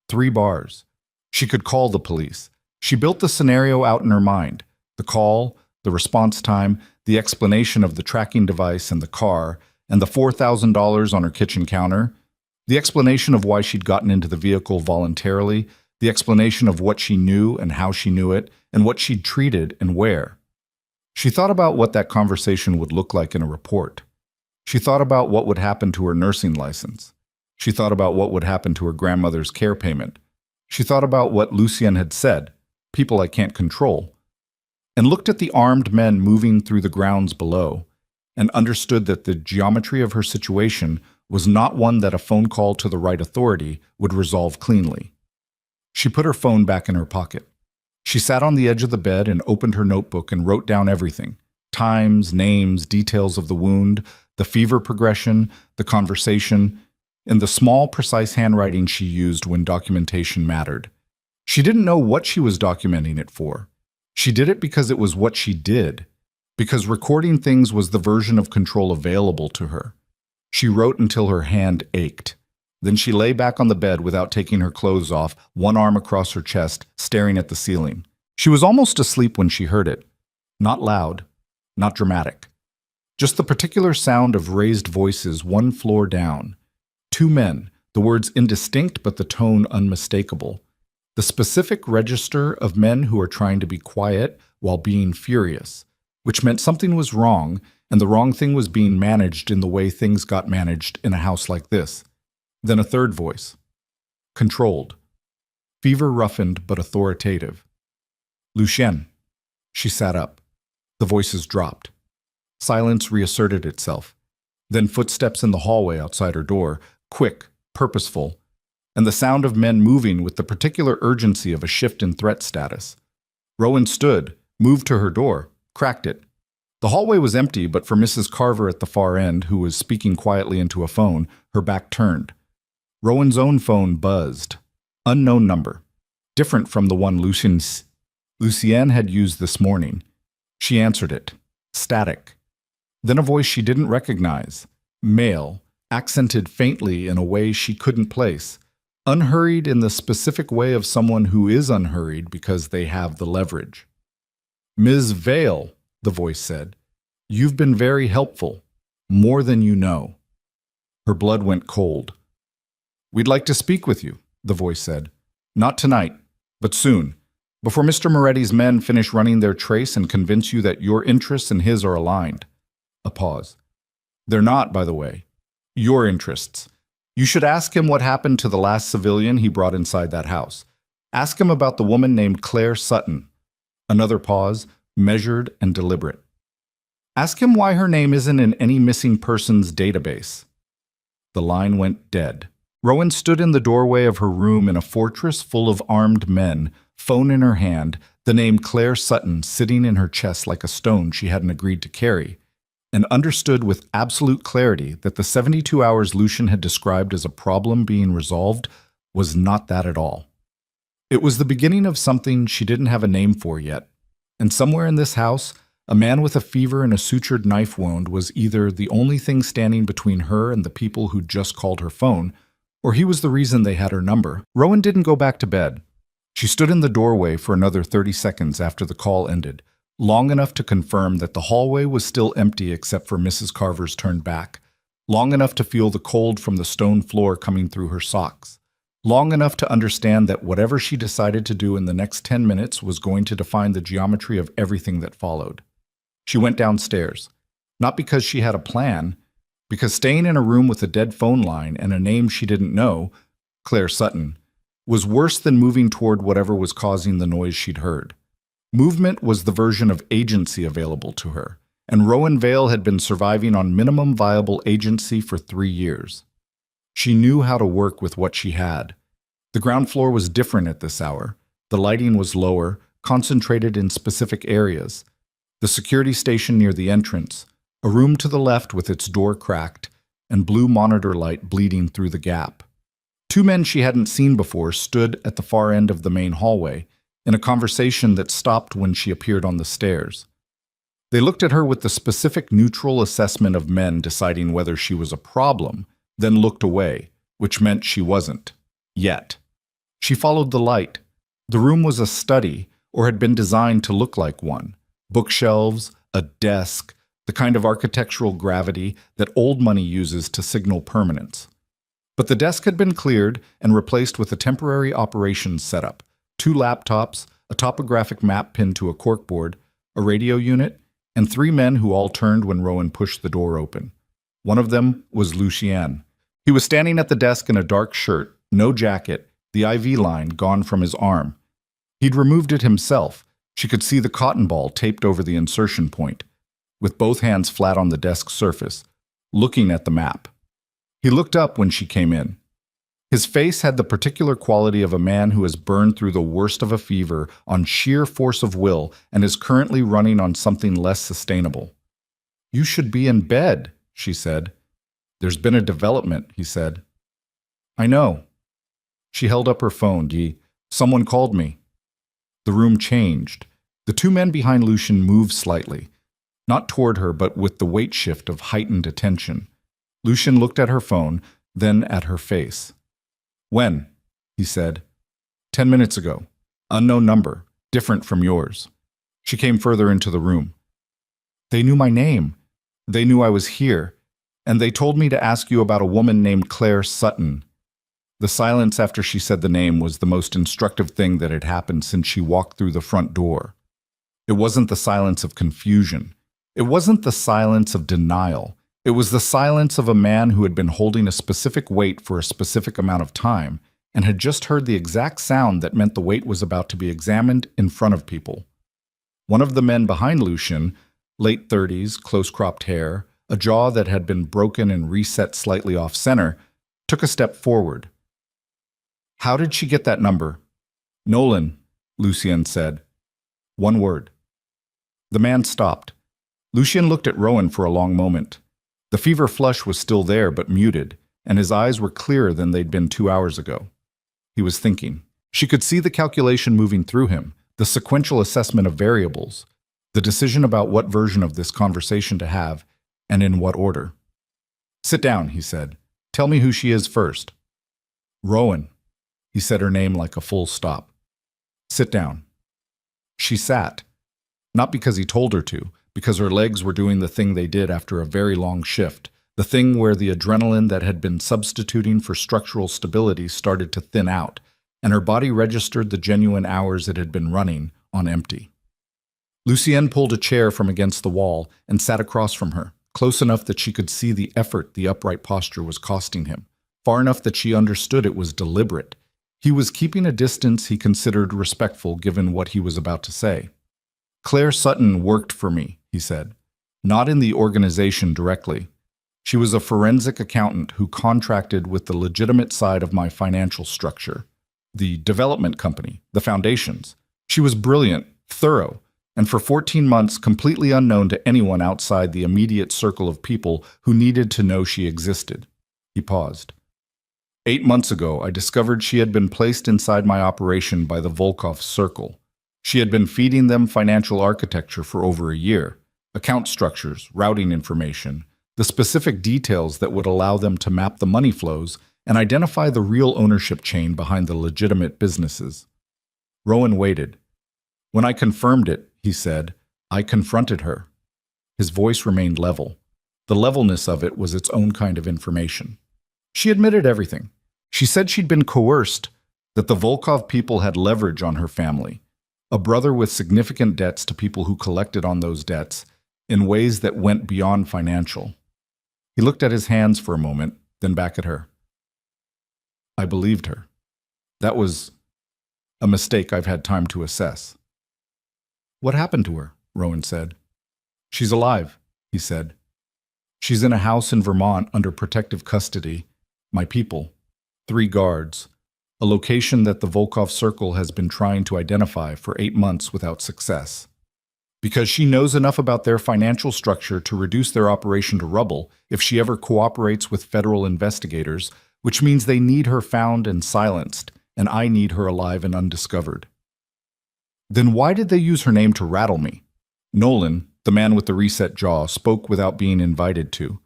3 bars. She could call the police. She built the scenario out in her mind. The call, the response time, the explanation of the tracking device and the car, and the $4,000 on her kitchen counter, the explanation of why she'd gotten into the vehicle voluntarily, the explanation of what she knew and how she knew it, and what she'd treated and where. She thought about what that conversation would look like in a report. She thought about what would happen to her nursing license. She thought about what would happen to her grandmother's care payment. She thought about what Lucien had said, people I can't control, and looked at the armed men moving through the grounds below, and understood that the geometry of her situation was not one that a phone call to the right authority would resolve cleanly. She put her phone back in her pocket. She sat on the edge of the bed and opened her notebook and wrote down everything: times, names, details of the wound, the fever progression, the conversation, in the small, precise handwriting she used when documentation mattered. She didn't know what she was documenting it for. She did it because it was what she did, because recording things was the version of control available to her. She wrote until her hand ached. Then she lay back on the bed without taking her clothes off, one arm across her chest, staring at the ceiling. She was almost asleep when she heard it. Not loud, not dramatic. Just the particular sound of raised voices one floor down. Two men, the words indistinct but the tone unmistakable. The specific register of men who are trying to be quiet while being furious, which meant something was wrong, and the wrong thing was being managed in the way things got managed in a house like this. Then a third voice. Controlled. Fever-roughened but authoritative. Lucien. She sat up. The voices dropped. Silence reasserted itself. Then footsteps in the hallway outside her door, quick, purposeful, and the sound of men moving with the particular urgency of a shift in threat status. Rowan stood, moved to her door, cracked it. The hallway was empty, but for Mrs. Carver at the far end, who was speaking quietly into a phone, her back turned. Rowan's own phone buzzed. Unknown number. Different from the one Lucienne had used this morning. She answered it. Static. Then a voice she didn't recognize. Male, accented faintly in a way she couldn't place. Unhurried in the specific way of someone who is unhurried because they have the leverage. Ms. Vale, the voice said, you've been very helpful. More than you know. Her blood went cold. We'd like to speak with you, the voice said. Not tonight, but soon, before Mr. Moretti's men finish running their trace and convince you that your interests and his are aligned. A pause. They're not, by the way. Your interests. You should ask him what happened to the last civilian he brought inside that house. Ask him about the woman named Claire Sutton. Another pause, measured and deliberate. Ask him why her name isn't in any missing persons database. The line went dead. Rowan stood in the doorway of her room in a fortress full of armed men, phone in her hand, the name Claire Sutton sitting in her chest like a stone she hadn't agreed to carry, and understood with absolute clarity that the 72 hours Lucien had described as a problem being resolved was not that at all. It was the beginning of something she didn't have a name for yet, and somewhere in this house, a man with a fever and a sutured knife wound was either the only thing standing between her and the people who'd just called her phone, or he was the reason they had her number. Rowan didn't go back to bed. She stood in the doorway for another 30 seconds after the call ended, long enough to confirm that the hallway was still empty except for Mrs. Carver's turned back, long enough to feel the cold from the stone floor coming through her socks, long enough to understand that whatever she decided to do in the next 10 minutes was going to define the geometry of everything that followed. She went downstairs, not because she had a plan, because staying in a room with a dead phone line and a name she didn't know, Claire Sutton, was worse than moving toward whatever was causing the noise she'd heard. Movement was the version of agency available to her, and Rowan Vale had been surviving on minimum viable agency for 3 years. She knew how to work with what she had. The ground floor was different at this hour. The lighting was lower, concentrated in specific areas. The security station near the entrance, a room to the left with its door cracked, and blue monitor light bleeding through the gap. Two men she hadn't seen before stood at the far end of the main hallway, in a conversation that stopped when she appeared on the stairs. They looked at her with the specific neutral assessment of men deciding whether she was a problem, then looked away, which meant she wasn't. Yet. She followed the light. The room was a study, or had been designed to look like one. Bookshelves, a desk, the kind of architectural gravity that old money uses to signal permanence. But the desk had been cleared and replaced with a temporary operations setup, 2 laptops, a topographic map pinned to a corkboard, a radio unit, and 3 men who all turned when Rowan pushed the door open. One of them was Lucien. He was standing at the desk in a dark shirt, no jacket, the IV line gone from his arm. He'd removed it himself. She could see the cotton ball taped over the insertion point, with both hands flat on the desk surface, looking at the map. He looked up when she came in. His face had the particular quality of a man who has burned through the worst of a fever on sheer force of will and is currently running on something less sustainable. "You should be in bed," she said. "There's been a development," he said. "I know." She held up her phone. Someone called me." The room changed. The two men behind Lucian moved slightly, not toward her, but with the weight shift of heightened attention. Lucian looked at her phone, then at her face. "When?" he said. 10 minutes ago. Unknown number, different from yours." She came further into the room. "They knew my name. They knew I was here. And they told me to ask you about a woman named Claire Sutton." The silence after she said the name was the most instructive thing that had happened since she walked through the front door. It wasn't the silence of confusion. It wasn't the silence of denial. It was the silence of a man who had been holding a specific weight for a specific amount of time and had just heard the exact sound that meant the weight was about to be examined in front of people. One of the men behind Lucian, late 30s, close-cropped hair, a jaw that had been broken and reset slightly off-center, took a step forward. "How did she get that number?" "Nolan," Lucien said. One word. The man stopped. Lucien looked at Rowan for a long moment. The fever flush was still there, but muted, and his eyes were clearer than they'd been 2 hours ago. He was thinking. She could see the calculation moving through him, the sequential assessment of variables, the decision about what version of this conversation to have, and in what order. "Sit down," he said. "Tell me who she is first." "Rowan." He said her name like a full stop. "Sit down." She sat. Not because he told her to, because her legs were doing the thing they did after a very long shift, the thing where the adrenaline that had been substituting for structural stability started to thin out, and her body registered the genuine hours it had been running on empty. Lucien pulled a chair from against the wall and sat across from her, close enough that she could see the effort the upright posture was costing him, far enough that she understood it was deliberate. He was keeping a distance he considered respectful given what he was about to say. "Claire Sutton worked for me," he said. "Not in the organization directly. She was a forensic accountant who contracted with the legitimate side of my financial structure, the development company, the foundations. She was brilliant, thorough, and for 14 months completely unknown to anyone outside the immediate circle of people who needed to know she existed." He paused. 8 months ago, I discovered she had been placed inside my operation by the Volkov Circle. She had been feeding them financial architecture for over a year, account structures, routing information, the specific details that would allow them to map the money flows and identify the real ownership chain behind the legitimate businesses. Rowan waited. "When I confirmed it," he said, "I confronted her." His voice remained level. The levelness of it was its own kind of information. She admitted everything. She said she'd been coerced, that the Volkov people had leverage on her family, a brother with significant debts to people who collected on those debts in ways that went beyond financial. He looked at his hands for a moment, then back at her. "I believed her. That was a mistake I've had time to assess." "What happened to her?" Rowan said. "She's alive," he said. "She's in a house in Vermont under protective custody. My people, 3 guards, a location that the Volkov Circle has been trying to identify for 8 months without success. Because she knows enough about their financial structure to reduce their operation to rubble if she ever cooperates with federal investigators, which means they need her found and silenced, and I need her alive and undiscovered." "Then why did they use her name to rattle me?" Nolan, the man with the reset jaw, spoke without being invited to.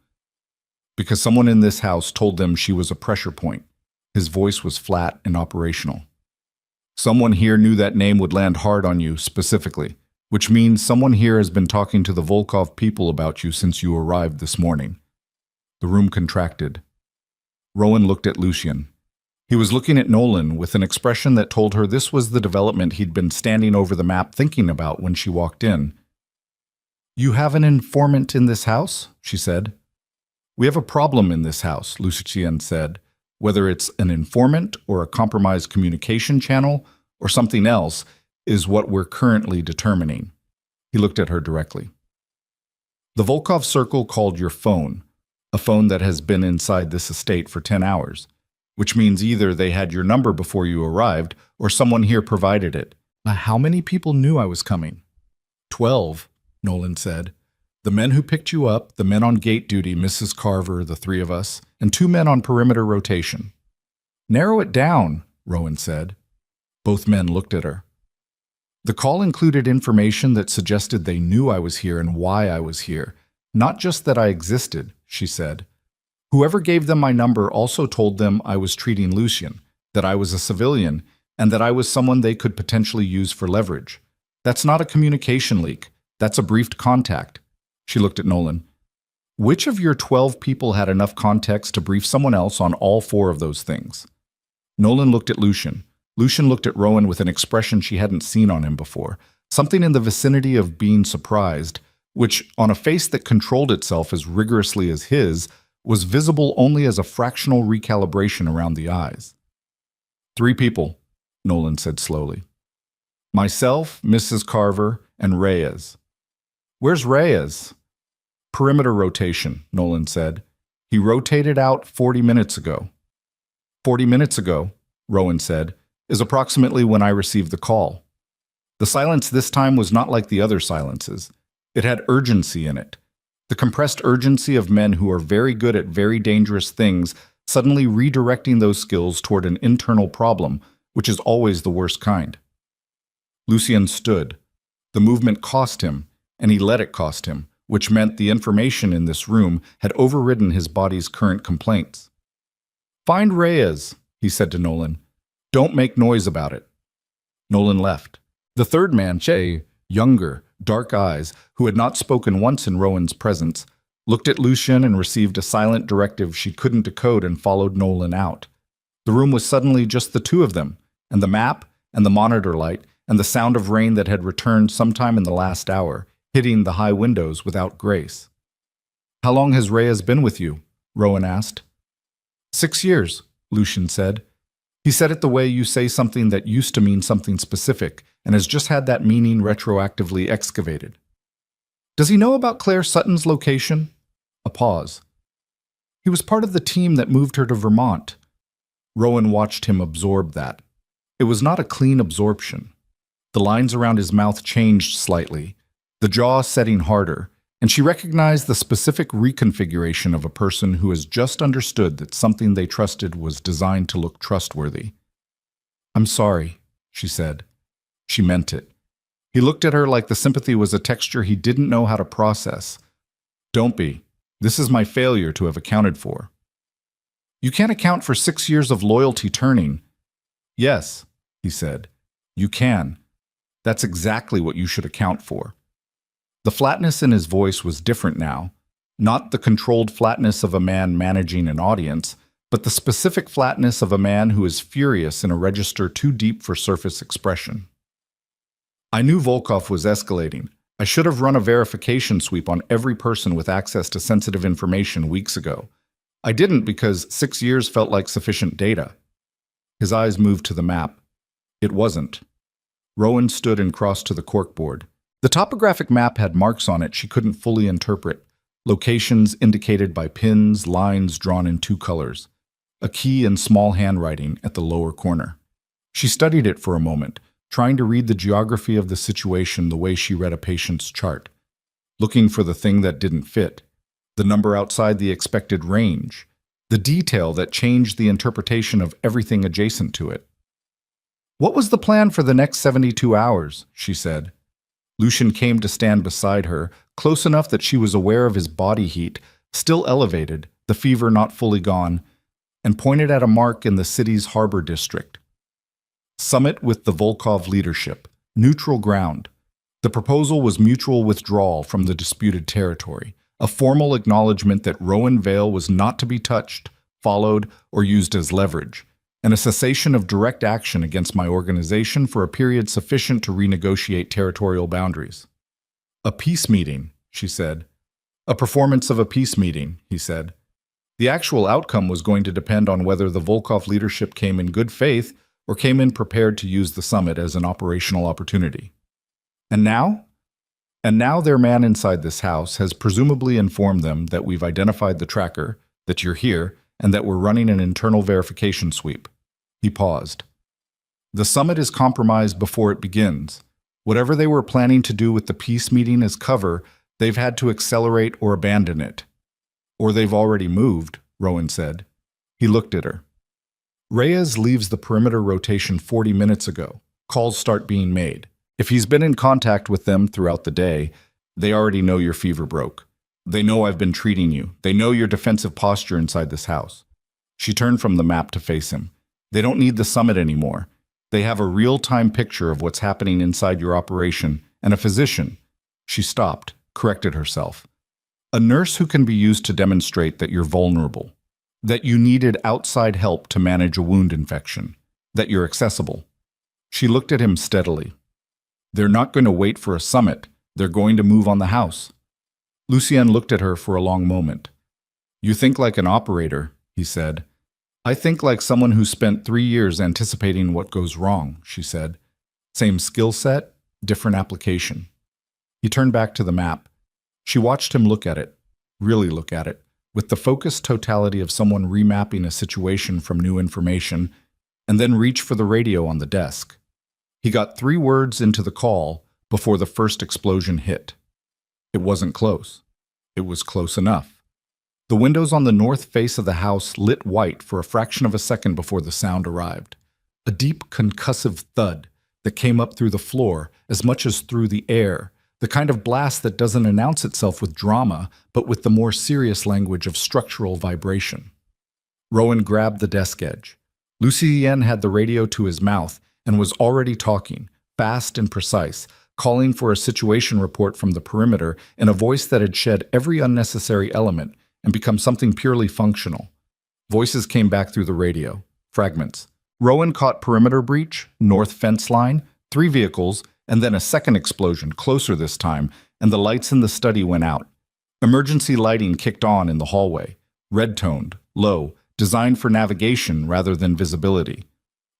"Because someone in this house told them she was a pressure point." His voice was flat and operational. "Someone here knew that name would land hard on you specifically, which means someone here has been talking to the Volkov people about you since you arrived this morning." The room contracted. Rowan looked at Lucien. He was looking at Nolan with an expression that told her this was the development he'd been standing over the map thinking about when she walked in. "You have an informant in this house?" she said. "We have a problem in this house," Lucien said. "Whether it's an informant or a compromised communication channel or something else is what we're currently determining." He looked at her directly. "The Volkov Circle called your phone. a phone that has been inside this estate for 10 hours, which means either they had your number before you arrived or someone here provided it. How many people knew I was coming? 12, Nolan said. The men who picked you up, the men on gate duty, Mrs. Carver, the three of us, and 2 men on perimeter rotation. Narrow it down, Rowan said. Both men looked at her. The call included information that suggested they knew I was here and why I was here, not just that I existed, she said. Whoever gave them my number also told them I was treating Lucien, that I was a civilian, and that I was someone they could potentially use for leverage. That's not a communication leak. That's a briefed contact. She looked at Nolan. Which of your 12 people had enough context to brief someone else on all 4 of those things? Nolan looked at Lucien. Lucien looked at Rowan with an expression she hadn't seen on him before, something in the vicinity of being surprised, which, on a face that controlled itself as rigorously as his, was visible only as a fractional recalibration around the eyes. 3 people, Nolan said slowly. Myself, Mrs. Carver, and Reyes. Where's Reyes? Perimeter rotation, Nolan said. He rotated out 40 minutes ago. 40 minutes ago, Rowan said, is approximately when I received the call. The silence this time was not like the other silences. It had urgency in it. The compressed urgency of men who are very good at very dangerous things suddenly redirecting those skills toward an internal problem, which is always the worst kind. Lucien stood. The movement cost him, and he let it cost him, which meant the information in this room had overridden his body's current complaints. Find Reyes, he said to Nolan. Don't make noise about it. Nolan left. The third man, Che, younger, dark eyes, who had not spoken once in Rowan's presence, looked at Lucien and received a silent directive she couldn't decode and followed Nolan out. The room was suddenly just the 2 of them, and the map, and the monitor light, and the sound of rain that had returned sometime in the last hour, hitting the high windows without grace. How long has Reyes been with you? Rowan asked. 6 years, Lucien said. He said it the way you say something that used to mean something specific and has just had that meaning retroactively excavated. Does he know about Claire Sutton's location? A pause. He was part of the team that moved her to Vermont. Rowan watched him absorb that. It was not a clean absorption. The lines around his mouth changed slightly, the jaw setting harder, and she recognized the specific reconfiguration of a person who has just understood that something they trusted was designed to look trustworthy. I'm sorry, she said. She meant it. He looked at her like the sympathy was a texture he didn't know how to process. Don't be. This is my failure to have accounted for. You can't account for 6 years of loyalty turning. Yes, he said. You can. That's exactly what you should account for. The flatness in his voice was different now, not the controlled flatness of a man managing an audience, but the specific flatness of a man who is furious in a register too deep for surface expression. I knew Volkov was escalating. I should have run a verification sweep on every person with access to sensitive information weeks ago. I didn't because 6 years felt like sufficient data. His eyes moved to the map. It wasn't. Rowan stood and crossed to the corkboard. The topographic map had marks on it she couldn't fully interpret, locations indicated by pins, lines drawn in 2 colors, a key in small handwriting at the lower corner. She studied it for a moment, trying to read the geography of the situation the way she read a patient's chart, looking for the thing that didn't fit, the number outside the expected range, the detail that changed the interpretation of everything adjacent to it. What was the plan for the next 72 hours, she said. Lucien came to stand beside her, close enough that she was aware of his body heat, still elevated, the fever not fully gone, and pointed at a mark in the city's harbor district. Summit with the Volkov leadership. Neutral ground. The proposal was mutual withdrawal from the disputed territory, a formal acknowledgement that Rowan Vale was not to be touched, followed, or used as leverage, and a cessation of direct action against my organization for a period sufficient to renegotiate territorial boundaries. A peace meeting, she said. A performance of a peace meeting, he said. The actual outcome was going to depend on whether the Volkov leadership came in good faith or came in prepared to use the summit as an operational opportunity. And now? And now their man inside this house has presumably informed them that we've identified the tracker, that you're here, and that we're running an internal verification sweep. He paused. The summit is compromised before it begins. Whatever they were planning to do with the peace meeting as cover, they've had to accelerate or abandon it. Or they've already moved, Rowan said. He looked at her. Reyes leaves the perimeter rotation 40 minutes ago. Calls start being made. If he's been in contact with them throughout the day, they already know your fever broke. They know I've been treating you. They know your defensive posture inside this house. She turned from the map to face him. They don't need the summit anymore. They have a real-time picture of what's happening inside your operation, and a physician. She stopped, corrected herself. A nurse who can be used to demonstrate that you're vulnerable, that you needed outside help to manage a wound infection, that you're accessible. She looked at him steadily. They're not going to wait for a summit. They're going to move on the house. Lucien looked at her for a long moment. You think like an operator, he said. I think like someone who spent 3 years anticipating what goes wrong, she said. Same skill set, different application. He turned back to the map. She watched him look at it, really look at it, with the focused totality of someone remapping a situation from new information, and then reach for the radio on the desk. He got 3 words into the call before the first explosion hit. It wasn't close. It was close enough. The windows on the north face of the house lit white for a fraction of a second before the sound arrived. A deep concussive thud that came up through the floor as much as through the air, the kind of blast that doesn't announce itself with drama, but with the more serious language of structural vibration. Rowan grabbed the desk edge. Lucien had the radio to his mouth and was already talking, fast and precise, calling for a situation report from the perimeter in a voice that had shed every unnecessary element and become something purely functional. Voices came back through the radio, fragments. Rowan caught perimeter breach, north fence line, 3 vehicles, and then a second explosion, closer this time, and the lights in the study went out. Emergency lighting kicked on in the hallway, red-toned, low, designed for navigation rather than visibility.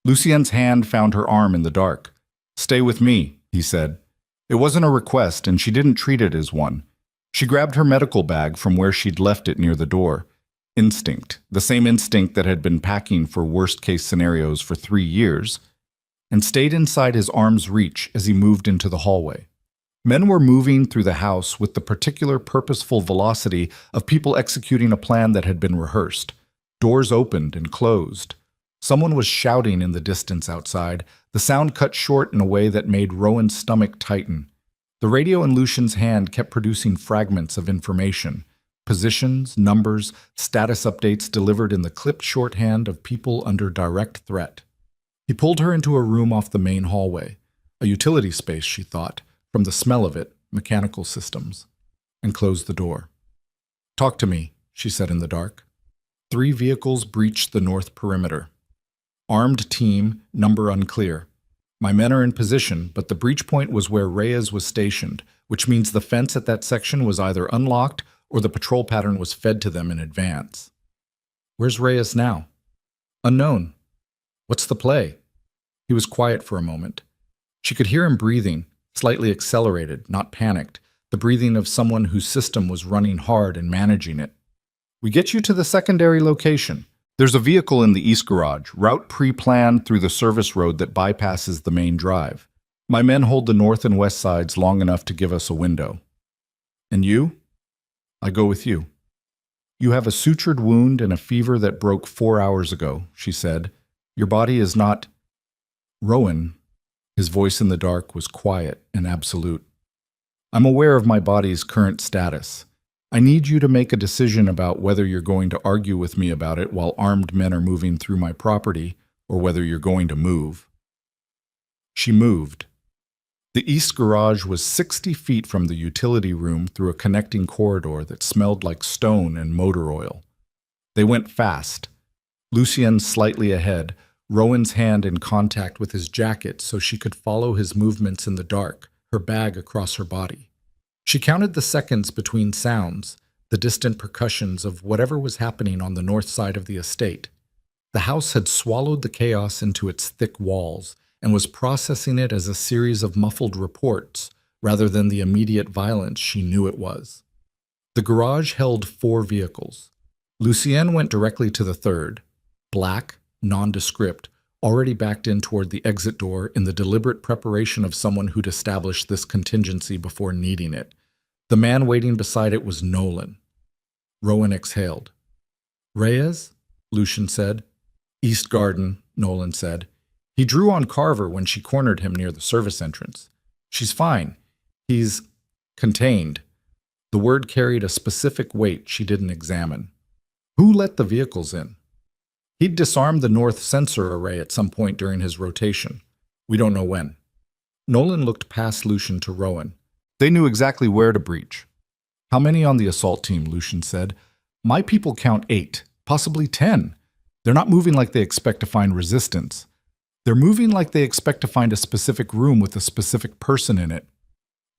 Lucien's hand found her arm in the dark. Stay with me, he said. It wasn't a request, and she didn't treat it as one. She grabbed her medical bag from where she'd left it near the door. Instinct, the same instinct that had been packing for worst-case scenarios for 3 years, and stayed inside his arm's reach as he moved into the hallway. Men were moving through the house with the particular purposeful velocity of people executing a plan that had been rehearsed. Doors opened and closed. Someone was shouting in the distance outside. The sound cut short in a way that made Rowan's stomach tighten. The radio in Lucien's hand kept producing fragments of information. Positions, numbers, status updates delivered in the clipped shorthand of people under direct threat. He pulled her into a room off the main hallway. A utility space, she thought, from the smell of it, mechanical systems, and closed the door. Talk to me, she said in the dark. 3 vehicles breached the north perimeter. Armed team, number unclear. My men are in position, but the breach point was where Reyes was stationed, which means the fence at that section was either unlocked or the patrol pattern was fed to them in advance. Where's Reyes now? Unknown. What's the play? He was quiet for a moment. She could hear him breathing, slightly accelerated, not panicked, the breathing of someone whose system was running hard and managing it. We get you to the secondary location. There's a vehicle in the east garage, route pre-planned through the service road that bypasses the main drive. My men hold the north and west sides long enough to give us a window. And you? I go with you. You have a sutured wound and a fever that broke 4 hours ago, she said. Your body is not... Rowan, his voice in the dark was quiet and absolute. I'm aware of my body's current status. I need you to make a decision about whether you're going to argue with me about it while armed men are moving through my property, or whether you're going to move. She moved. The east garage was 60 feet from the utility room through a connecting corridor that smelled like stone and motor oil. They went fast. Lucien slightly ahead, Rowan's hand in contact with his jacket so she could follow his movements in the dark, her bag across her body. She counted the seconds between sounds, the distant percussions of whatever was happening on the north side of the estate. The house had swallowed the chaos into its thick walls and was processing it as a series of muffled reports, rather than the immediate violence she knew it was. The garage held 4 vehicles. Lucienne went directly to the third, black, nondescript, already backed in toward the exit door in the deliberate preparation of someone who'd established this contingency before needing it. The man waiting beside it was Nolan. Rowan exhaled. Reyes? Lucian said. East Garden, Nolan said. He drew on Carver when she cornered him near the service entrance. She's fine. He's contained. The word carried a specific weight she didn't examine. Who let the vehicles in? He'd disarmed the north sensor array at some point during his rotation. We don't know when. Nolan looked past Lucian to Rowan. They knew exactly where to breach. How many on the assault team, Lucian said. My people count 8, possibly 10. They're not moving like they expect to find resistance. They're moving like they expect to find a specific room with a specific person in it.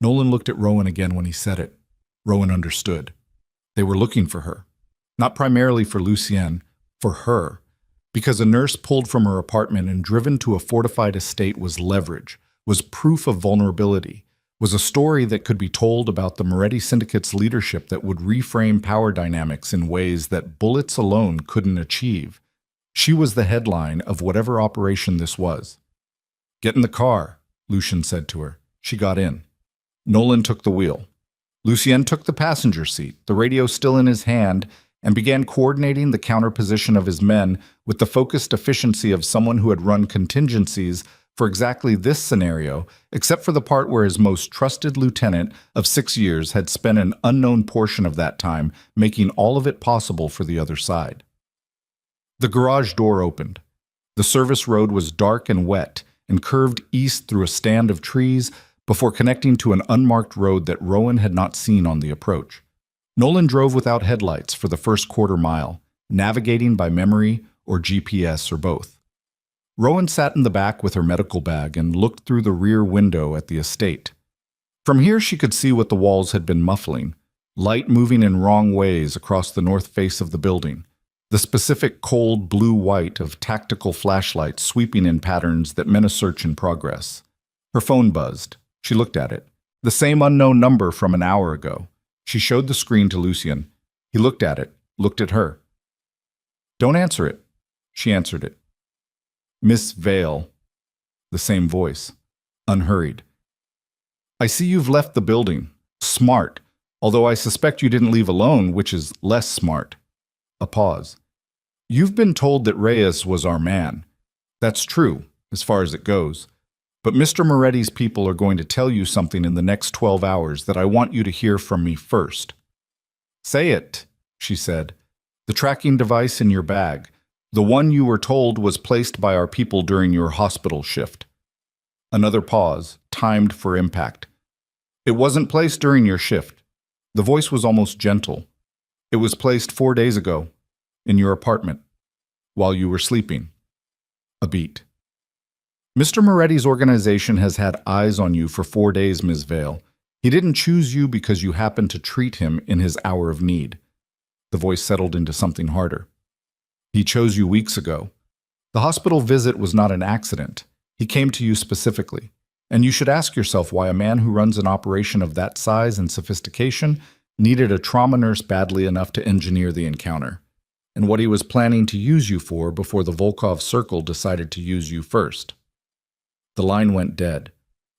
Nolan looked at Rowan again when he said it. Rowan understood. They were looking for her. Not primarily for Lucienne, for her. Because a nurse pulled from her apartment and driven to a fortified estate was leverage, was proof of vulnerability, was a story that could be told about the Moretti Syndicate's leadership that would reframe power dynamics in ways that bullets alone couldn't achieve. She was the headline of whatever operation this was. Get in the car, Lucian said to her. She got in. Nolan took the wheel. Lucienne took the passenger seat, the radio still in his hand, and began coordinating the counterposition of his men with the focused efficiency of someone who had run contingencies for exactly this scenario, except for the part where his most trusted lieutenant of 6 years had spent an unknown portion of that time making all of it possible for the other side. The garage door opened. The service road was dark and wet and curved east through a stand of trees before connecting to an unmarked road that Rowan had not seen on the approach. Nolan drove without headlights for the first quarter mile, navigating by memory or GPS or both. Rowan sat in the back with her medical bag and looked through the rear window at the estate. From here she could see what the walls had been muffling, light moving in wrong ways across the north face of the building, the specific cold blue-white of tactical flashlights sweeping in patterns that meant a search in progress. Her phone buzzed. She looked at it. The same unknown number from an hour ago. She showed the screen to Lucian. He looked at it, looked at her. Don't answer it. She answered it. Miss Vale. The same voice. Unhurried. I see you've left the building. Smart. Although I suspect you didn't leave alone, which is less smart. A pause. You've been told that Reyes was our man. That's true, as far as it goes. But Mr. Moretti's people are going to tell you something in the next 12 hours that I want you to hear from me first. Say it, she said. The tracking device in your bag, the one you were told was placed by our people during your hospital shift. Another pause, timed for impact. It wasn't placed during your shift. The voice was almost gentle. It was placed 4 days ago, in your apartment, while you were sleeping. A beat. Mr. Moretti's organization has had eyes on you for 4 days, Ms. Vale. He didn't choose you because you happened to treat him in his hour of need. The voice settled into something harder. He chose you weeks ago. The hospital visit was not an accident. He came to you specifically. And you should ask yourself why a man who runs an operation of that size and sophistication needed a trauma nurse badly enough to engineer the encounter, and what he was planning to use you for before the Volkov Circle decided to use you first. The line went dead.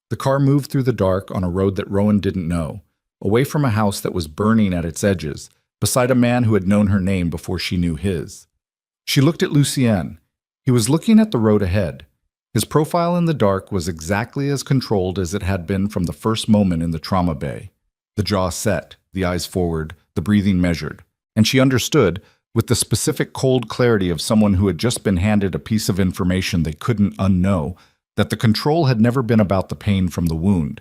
The car moved through the dark on a road that Rowan didn't know, away from a house that was burning at its edges, beside a man who had known her name before she knew his. She looked at Lucienne. He was looking at the road ahead. His profile in the dark was exactly as controlled as it had been from the first moment in the trauma bay. The jaw set, the eyes forward, the breathing measured. And she understood, with the specific cold clarity of someone who had just been handed a piece of information they couldn't unknow, that the control had never been about the pain from the wound.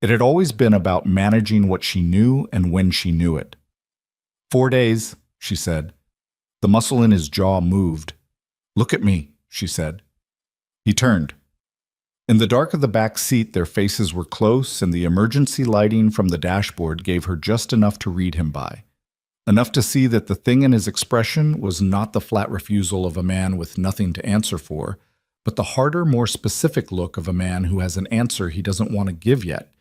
It had always been about managing what she knew and when she knew it. 4 days, she said. The muscle in his jaw moved. Look at me, she said. He turned. In the dark of the back seat, their faces were close, and the emergency lighting from the dashboard gave her just enough to read him by. Enough to see that the thing in his expression was not the flat refusal of a man with nothing to answer for, but the harder, more specific look of a man who has an answer he doesn't want to give yet,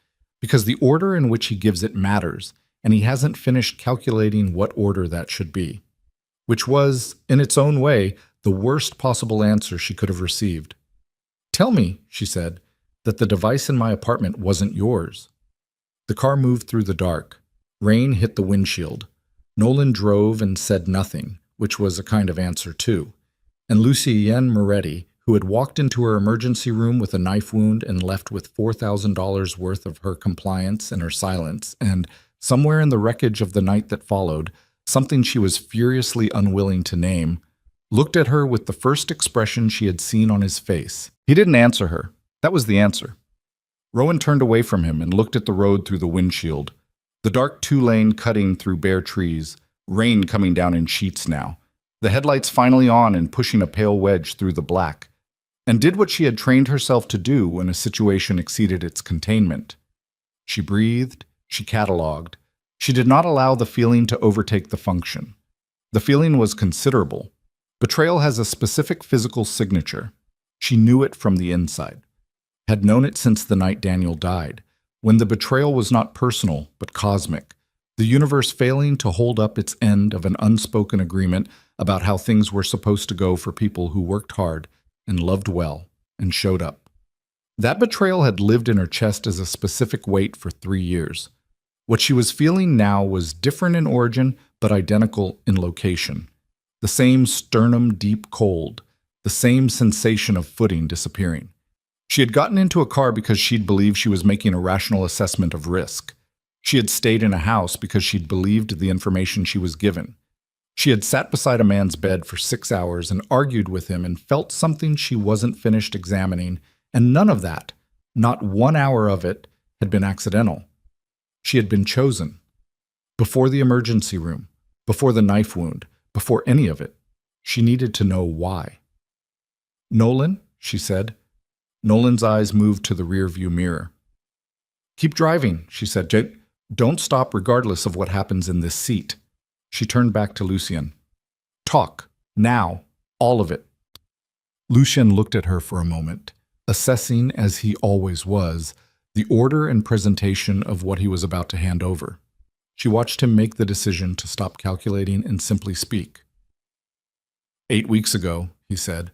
because the order in which he gives it matters, and he hasn't finished calculating what order that should be. Which was, in its own way, the worst possible answer she could have received. "Tell me," she said, "that the device in my apartment wasn't yours." The car moved through the dark. Rain hit the windshield. Nolan drove and said nothing, which was a kind of answer too. And Lucienne Moretti, who had walked into her emergency room with a knife wound and left with $4,000 worth of her compliance and her silence, and somewhere in the wreckage of the night that followed, something she was furiously unwilling to name, looked at her with the first expression she had seen on his face. He didn't answer her. That was the answer. Rowan turned away from him and looked at the road through the windshield. The dark two-lane cutting through bare trees, rain coming down in sheets now, the headlights finally on and pushing a pale wedge through the black, and did what she had trained herself to do when a situation exceeded its containment. She breathed, she catalogued. She did not allow the feeling to overtake the function. The feeling was considerable. Betrayal has a specific physical signature. She knew it from the inside. Had known it since the night Daniel died, when the betrayal was not personal but cosmic, the universe failing to hold up its end of an unspoken agreement about how things were supposed to go for people who worked hard and loved well and showed up. That betrayal had lived in her chest as a specific weight for 3 years. What she was feeling now was different in origin but identical in location. The same sternum deep cold, the same sensation of footing disappearing. She had gotten into a car because she'd believed she was making a rational assessment of risk. She had stayed in a house because she'd believed the information she was given. She had sat beside a man's bed for 6 hours and argued with him and felt something she wasn't finished examining, and none of that, not 1 hour of it, had been accidental. She had been chosen. Before the emergency room, before the knife wound, before any of it, she needed to know why. "Nolan," she said. Nolan's eyes moved to the rearview mirror. "Keep driving," she said. "Don't stop regardless of what happens in this seat." She turned back to Lucien. "Talk. Now. All of it." Lucien looked at her for a moment, assessing, as he always was, the order and presentation of what he was about to hand over. She watched him make the decision to stop calculating and simply speak. "8 weeks ago," he said,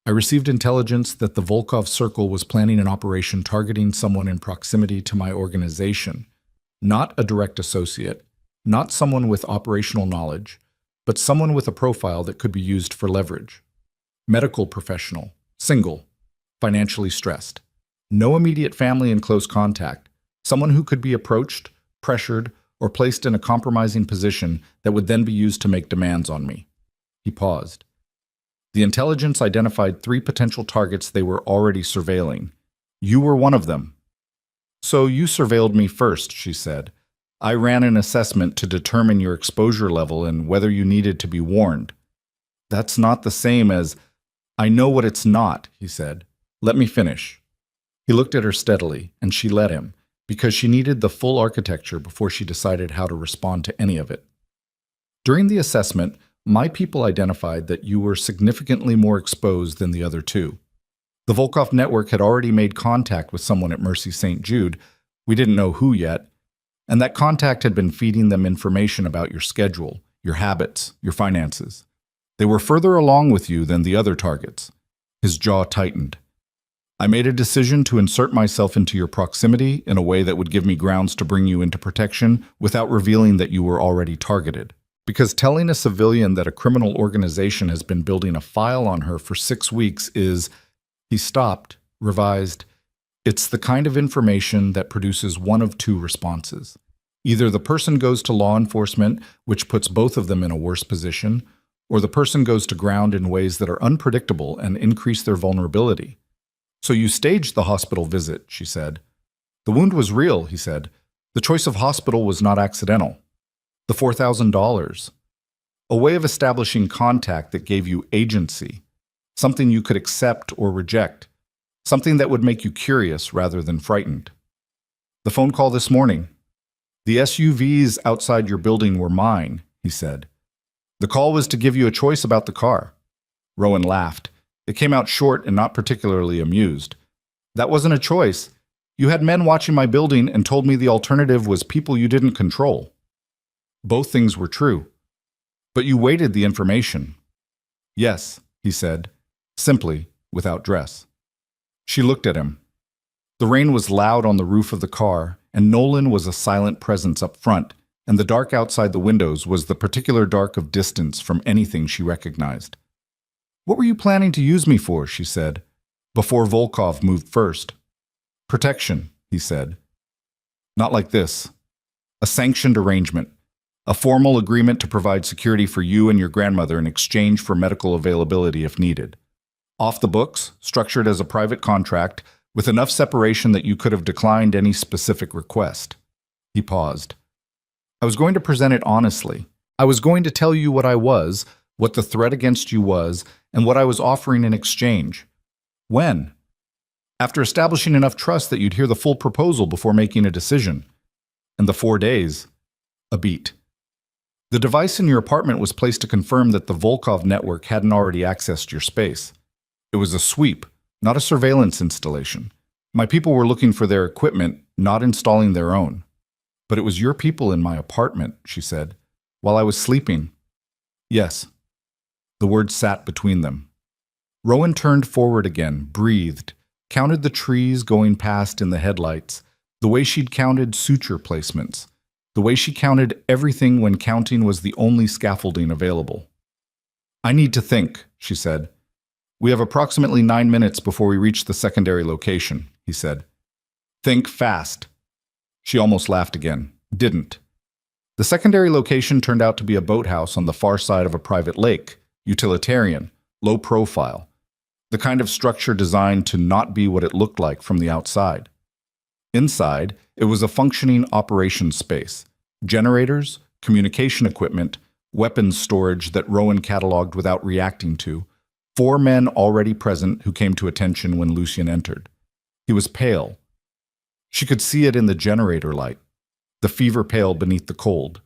"I received intelligence that the Volkov Circle was planning an operation targeting someone in proximity to my organization, not a direct associate, not someone with operational knowledge, but someone with a profile that could be used for leverage. Medical professional, single, financially stressed, no immediate family in close contact, someone who could be approached, pressured, or placed in a compromising position that would then be used to make demands on me." He paused. "The intelligence identified 3 potential targets they were already surveilling. You were one of them." "So you surveilled me first," she said. "I ran an assessment to determine your exposure level and whether you needed to be warned." "That's not the same as—" "I know what it's not," he said. "Let me finish." He looked at her steadily, and she let him, because she needed the full architecture before she decided how to respond to any of it. "During the assessment, my people identified that you were significantly more exposed than the other 2. The Volkov network had already made contact with someone at Mercy St. Jude, we didn't know who yet, and that contact had been feeding them information about your schedule, your habits, your finances. They were further along with you than the other targets." His jaw tightened. "I made a decision to insert myself into your proximity in a way that would give me grounds to bring you into protection without revealing that you were already targeted. Because telling a civilian that a criminal organization has been building a file on her for 6 weeks is—" He stopped, revised. "It's the kind of information that produces one of 2 responses. Either the person goes to law enforcement, which puts both of them in a worse position, or the person goes to ground in ways that are unpredictable and increase their vulnerability. So you staged the hospital visit," she said. "The wound was real," he said. "The choice of hospital was not accidental. The $4,000. A way of establishing contact that gave you agency, something you could accept or reject, something that would make you curious rather than frightened. The phone call this morning. The SUVs outside your building were mine," he said. "The call was to give you a choice about the car." Rowan laughed. It came out short and not particularly amused. "That wasn't a choice. You had men watching my building and told me the alternative was people you didn't control. Both things were true. But you waited the information. Yes, he said, simply, without dress. She looked at him. The rain was loud on the roof of the car, and Nolan was a silent presence up front, and the dark outside the windows was the particular dark of distance from anything she recognized. What were you planning to use me for? She said, before Volkov moved first. Protection, he said. Not like this. A sanctioned arrangement. A formal agreement to provide security for you and your grandmother in exchange for medical availability if needed. Off the books, structured as a private contract, with enough separation that you could have declined any specific request. He paused. I was going to present it honestly. I was going to tell you what I was, what the threat against you was, and what I was offering in exchange. When? After establishing enough trust that you'd hear the full proposal before making a decision. And the 4 days. A beat. The device in your apartment was placed to confirm that the Volkov network hadn't already accessed your space. It was a sweep, not a surveillance installation. My people were looking for their equipment, not installing their own. But it was your people in my apartment, she said, while I was sleeping. Yes. The words sat between them. Rowan turned forward again, breathed, counted the trees going past in the headlights, the way she'd counted suture placements, the way she counted everything when counting was the only scaffolding available. I need to think, she said. We have approximately 9 minutes before we reach the secondary location, he said. Think fast. She almost laughed again. Didn't. The secondary location turned out to be a boathouse on the far side of a private lake, utilitarian, low profile, the kind of structure designed to not be what it looked like from the outside. Inside, it was a functioning operations space, generators, communication equipment, weapons storage that Rowan cataloged without reacting to, 4 men already present who came to attention when Lucien entered. He was pale. She could see it in the generator light, the fever pale beneath the cold,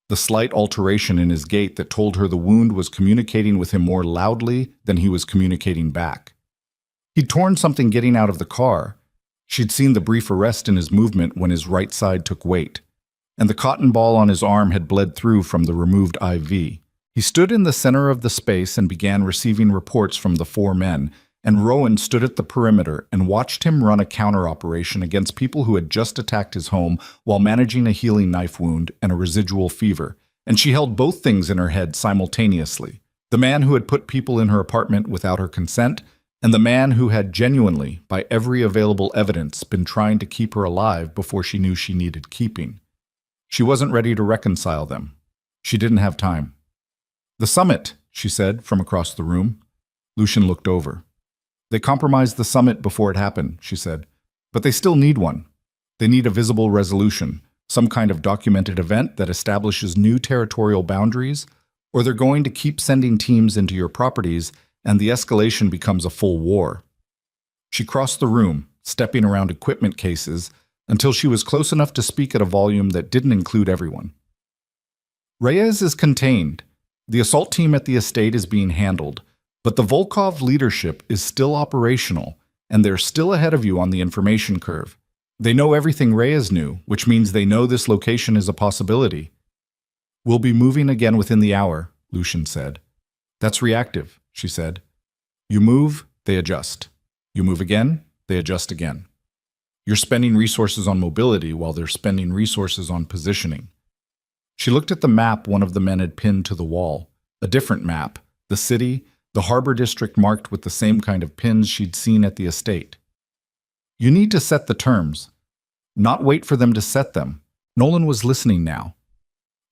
the slight alteration in his gait that told her the wound was communicating with him more loudly than he was communicating back. He'd torn something getting out of the car. She'd seen the brief arrest in his movement when his right side took weight, and the cotton ball on his arm had bled through from the removed IV. He stood in the center of the space and began receiving reports from the 4 men, and Rowan stood at the perimeter and watched him run a counter-operation against people who had just attacked his home while managing a healing knife wound and a residual fever, and she held both things in her head simultaneously. The man who had put people in her apartment without her consent, and the man who had genuinely, by every available evidence, been trying to keep her alive before she knew she needed keeping. She wasn't ready to reconcile them. She didn't have time. The summit, she said from across the room. Lucien looked over. They compromised the summit before it happened, she said. But they still need one. They need a visible resolution, some kind of documented event that establishes new territorial boundaries, or they're going to keep sending teams into your properties and the escalation becomes a full war. She crossed the room, stepping around equipment cases, until she was close enough to speak at a volume that didn't include everyone. Reyes is contained. The assault team at the estate is being handled, but the Volkov leadership is still operational, and they're still ahead of you on the information curve. They know everything Reyes knew, which means they know this location is a possibility. We'll be moving again within the hour, Lucien said. That's reactive, she said. You move, they adjust. You move again, they adjust again. You're spending resources on mobility while they're spending resources on positioning. She looked at the map one of the men had pinned to the wall, a different map, the city, the harbor district marked with the same kind of pins she'd seen at the estate. You need to set the terms, not wait for them to set them. Nolan was listening now.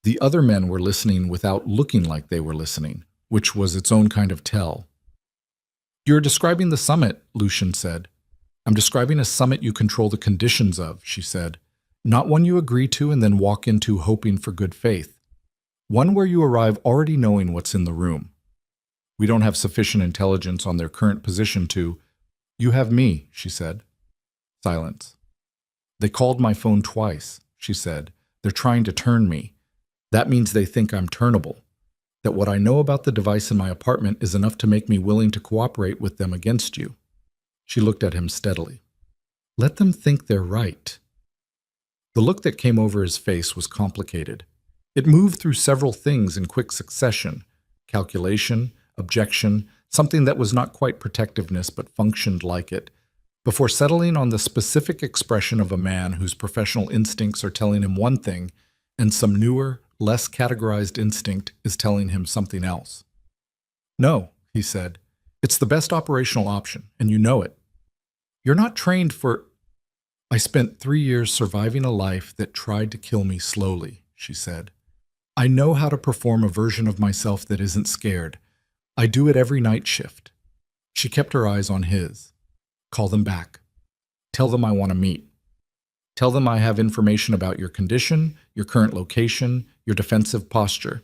The other men were listening without looking like they were listening, which was its own kind of tell. You're describing the summit, Lucien said. I'm describing a summit you control the conditions of, she said. Not one you agree to and then walk into hoping for good faith. One where you arrive already knowing what's in the room. We don't have sufficient intelligence on their current position to— You have me, she said. Silence. They called my phone twice, she said. They're trying to turn me. That means they think I'm turnable. That what I know about the device in my apartment is enough to make me willing to cooperate with them against you. She looked at him steadily. Let them think they're right. The look that came over his face was complicated. It moved through several things in quick succession: calculation, objection, something that was not quite protectiveness but functioned like it, before settling on the specific expression of a man whose professional instincts are telling him one thing and some newer, less categorized instinct is telling him something else. "No," he said. "It's the best operational option, and you know it. You're not trained for—" "I spent 3 years surviving a life that tried to kill me slowly," she said. "I know how to perform a version of myself that isn't scared. I do it every night shift." She kept her eyes on his. "Call them back. Tell them I want to meet. Tell them I have information about your condition, your current location, your defensive posture.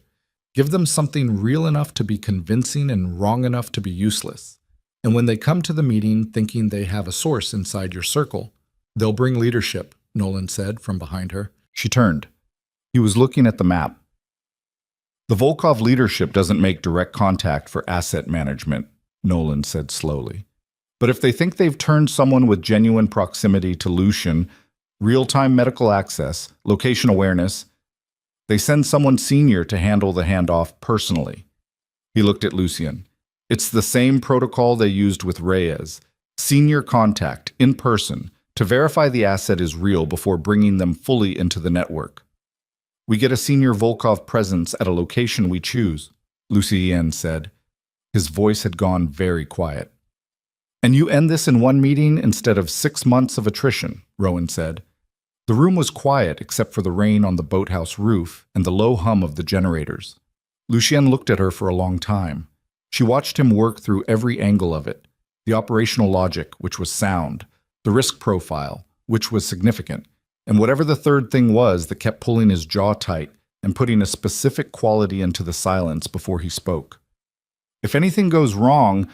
Give them something real enough to be convincing and wrong enough to be useless. And when they come to the meeting thinking they have a source inside your circle, they'll bring leadership," Nolan said from behind her. She turned. He was looking at the map. "The Volkov leadership doesn't make direct contact for asset management," Nolan said slowly. "But if they think they've turned someone with genuine proximity to Lucian, real-time medical access, location awareness, they send someone senior to handle the handoff personally." He looked at Lucian. "It's the same protocol they used with Reyes. Senior contact, in person, to verify the asset is real before bringing them fully into the network. We get a senior Volkov presence at a location we choose," Lucien said. His voice had gone very quiet. "And you end this in one meeting instead of 6 months of attrition," Rowan said. The room was quiet except for the rain on the boathouse roof and the low hum of the generators. Lucien looked at her for a long time. She watched him work through every angle of it: the operational logic, which was sound, the risk profile, which was significant, and whatever the third thing was that kept pulling his jaw tight and putting a specific quality into the silence before he spoke. "If anything goes wrong,"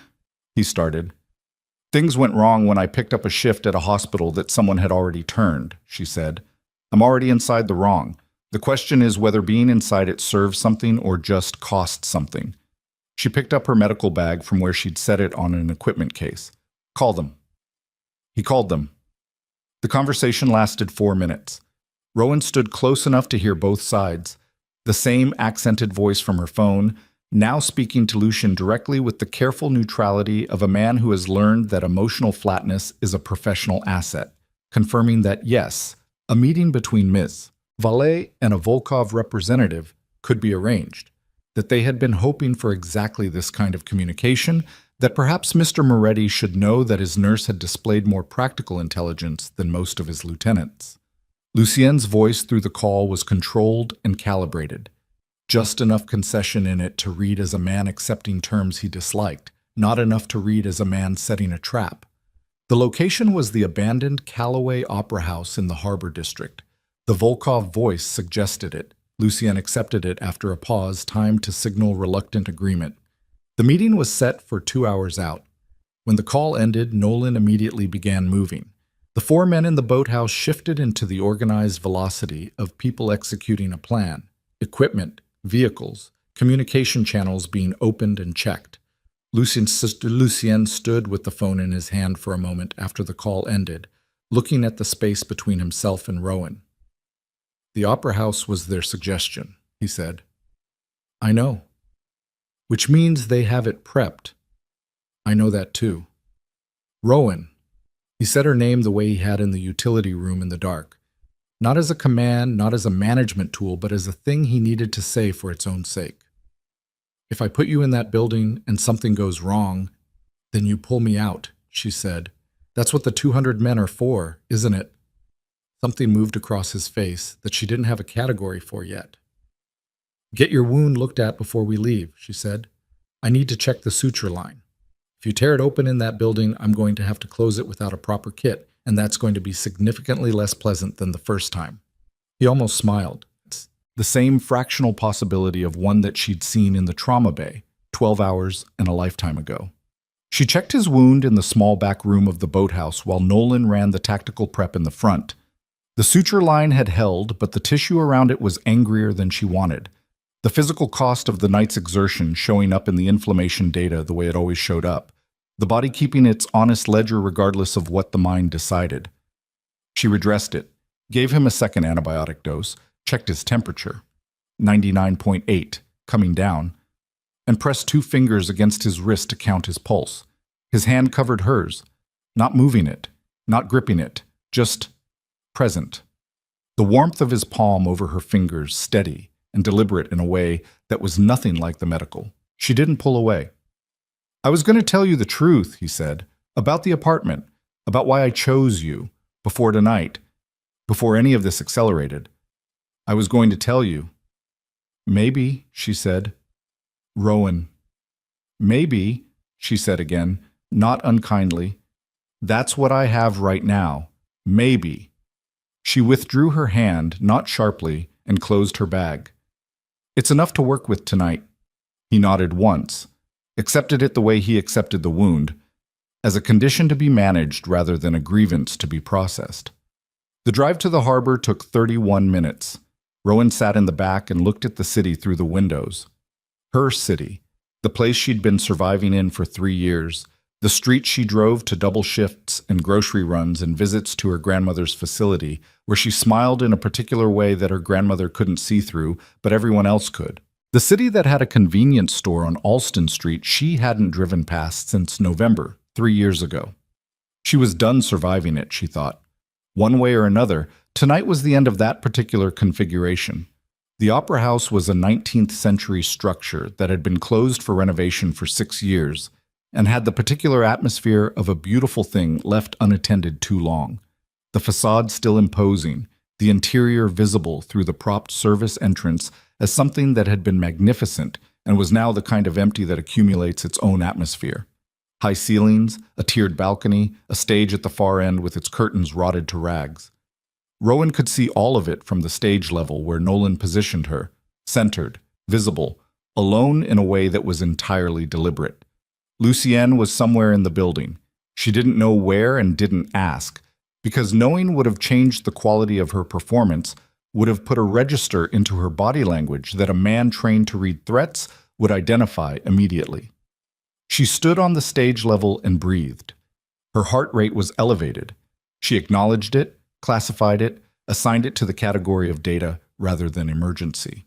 he started. "Things went wrong when I picked up a shift at a hospital that someone had already turned," she said. "I'm already inside the wrong. The question is whether being inside it serves something or just costs something." She picked up her medical bag from where she'd set it on an equipment case. "Call them." He called them. The conversation lasted 4 minutes. Rowan stood close enough to hear both sides. The same accented voice from her phone, now speaking to Lucian directly with the careful neutrality of a man who has learned that emotional flatness is a professional asset, confirming that yes, a meeting between Ms. Valet and a Volkov representative could be arranged, that they had been hoping for exactly this kind of communication, that perhaps Mr. Moretti should know that his nurse had displayed more practical intelligence than most of his lieutenants. Lucien's voice through the call was controlled and calibrated, just enough concession in it to read as a man accepting terms he disliked, not enough to read as a man setting a trap. The location was the abandoned Callaway Opera House in the Harbor District. The Volkov voice suggested it. Lucien accepted it after a pause timed to signal reluctant agreement. The meeting was set for 2 hours out. When the call ended, Nolan immediately began moving. The 4 men in the boathouse shifted into the organized velocity of people executing a plan, equipment, vehicles, communication channels being opened and checked. Lucien stood with the phone in his hand for a moment after the call ended, looking at the space between himself and Rowan. "The Opera House was their suggestion," he said. "I know. Which means they have it prepped. I know that too. Rowan." He said her name the way he had in the utility room in the dark. Not as a command, not as a management tool, but as a thing he needed to say for its own sake. "If I put you in that building and something goes wrong, then you pull me out," she said. "That's what the 200 men are for, isn't it?" Something moved across his face that she didn't have a category for yet. "Get your wound looked at before we leave," she said. "I need to check the suture line. If you tear it open in that building, I'm going to have to close it without a proper kit, and that's going to be significantly less pleasant than the first time." He almost smiled. The same fractional possibility of one that she'd seen in the trauma bay, 12 hours and a lifetime ago. She checked his wound in the small back room of the boathouse while Nolan ran the tactical prep in the front. The suture line had held, but the tissue around it was angrier than she wanted. The physical cost of the night's exertion showing up in the inflammation data the way it always showed up. The body keeping its honest ledger regardless of what the mind decided. She redressed it, gave him a second antibiotic dose, checked his temperature, 99.8, coming down, and pressed 2 fingers against his wrist to count his pulse. His hand covered hers, not moving it, not gripping it, just present. The warmth of his palm over her fingers steady and deliberate in a way that was nothing like the medical. She didn't pull away. "I was going to tell you the truth," he said, "about the apartment, about why I chose you, before tonight, before any of this accelerated. I was going to tell you." "Maybe," she said. "Rowan." "Maybe," she said again, not unkindly. "That's what I have right now. Maybe." She withdrew her hand, not sharply, and closed her bag. "It's enough to work with tonight." He nodded once, accepted it the way he accepted the wound, as a condition to be managed rather than a grievance to be processed. The drive to the harbor took 31 minutes. Rowan sat in the back and looked at the city through the windows. Her city, the place she'd been surviving in for 3 years, the street she drove to double shifts and grocery runs and visits to her grandmother's facility, where she smiled in a particular way that her grandmother couldn't see through, but everyone else could. The city that had a convenience store on Alston Street she hadn't driven past since November, 3 years ago. She was done surviving it, she thought. One way or another, tonight was the end of that particular configuration. The Opera House was a 19th century structure that had been closed for renovation for 6 years, and had the particular atmosphere of a beautiful thing left unattended too long. The facade still imposing, the interior visible through the propped service entrance as something that had been magnificent and was now the kind of empty that accumulates its own atmosphere. High ceilings, a tiered balcony, a stage at the far end with its curtains rotted to rags. Rowan could see all of it from the stage level where Nolan positioned her, centered, visible, alone in a way that was entirely deliberate. Lucienne was somewhere in the building. She didn't know where and didn't ask, because knowing would have changed the quality of her performance, would have put a register into her body language that a man trained to read threats would identify immediately. She stood on the stage level and breathed. Her heart rate was elevated. She acknowledged it, classified it, assigned it to the category of data rather than emergency.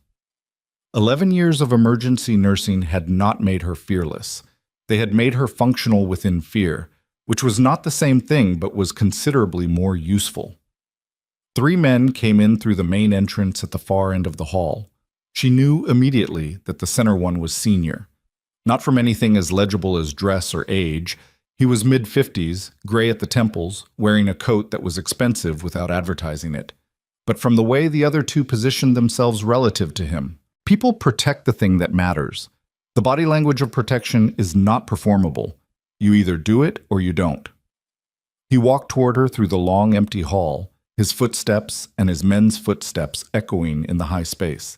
11 years of emergency nursing had not made her fearless. They had made her functional within fear, which was not the same thing but was considerably more useful. 3 men came in through the main entrance at the far end of the hall. She knew immediately that the center one was senior. Not from anything as legible as dress or age. He was mid-50s, gray at the temples, wearing a coat that was expensive without advertising it. But from the way the other 2 positioned themselves relative to him. People protect the thing that matters. The body language of protection is not performable. You either do it or you don't. He walked toward her through the long, empty hall, his footsteps and his men's footsteps echoing in the high space.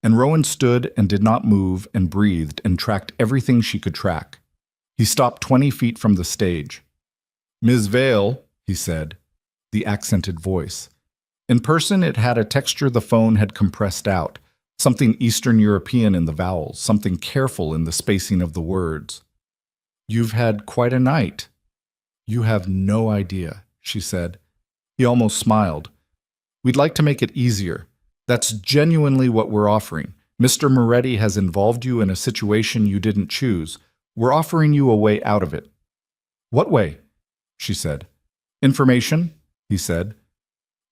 And Rowan stood and did not move and breathed and tracked everything she could track. He stopped 20 feet from the stage. "Ms. Vale," he said, the accented voice. In person, it had a texture the phone had compressed out, something Eastern European in the vowels, something careful in the spacing of the words. "You've had quite a night." "You have no idea," she said. He almost smiled. "We'd like to make it easier. That's genuinely what we're offering. Mr. Moretti has involved you in a situation you didn't choose. We're offering you a way out of it." "What way?" she said. "Information," he said.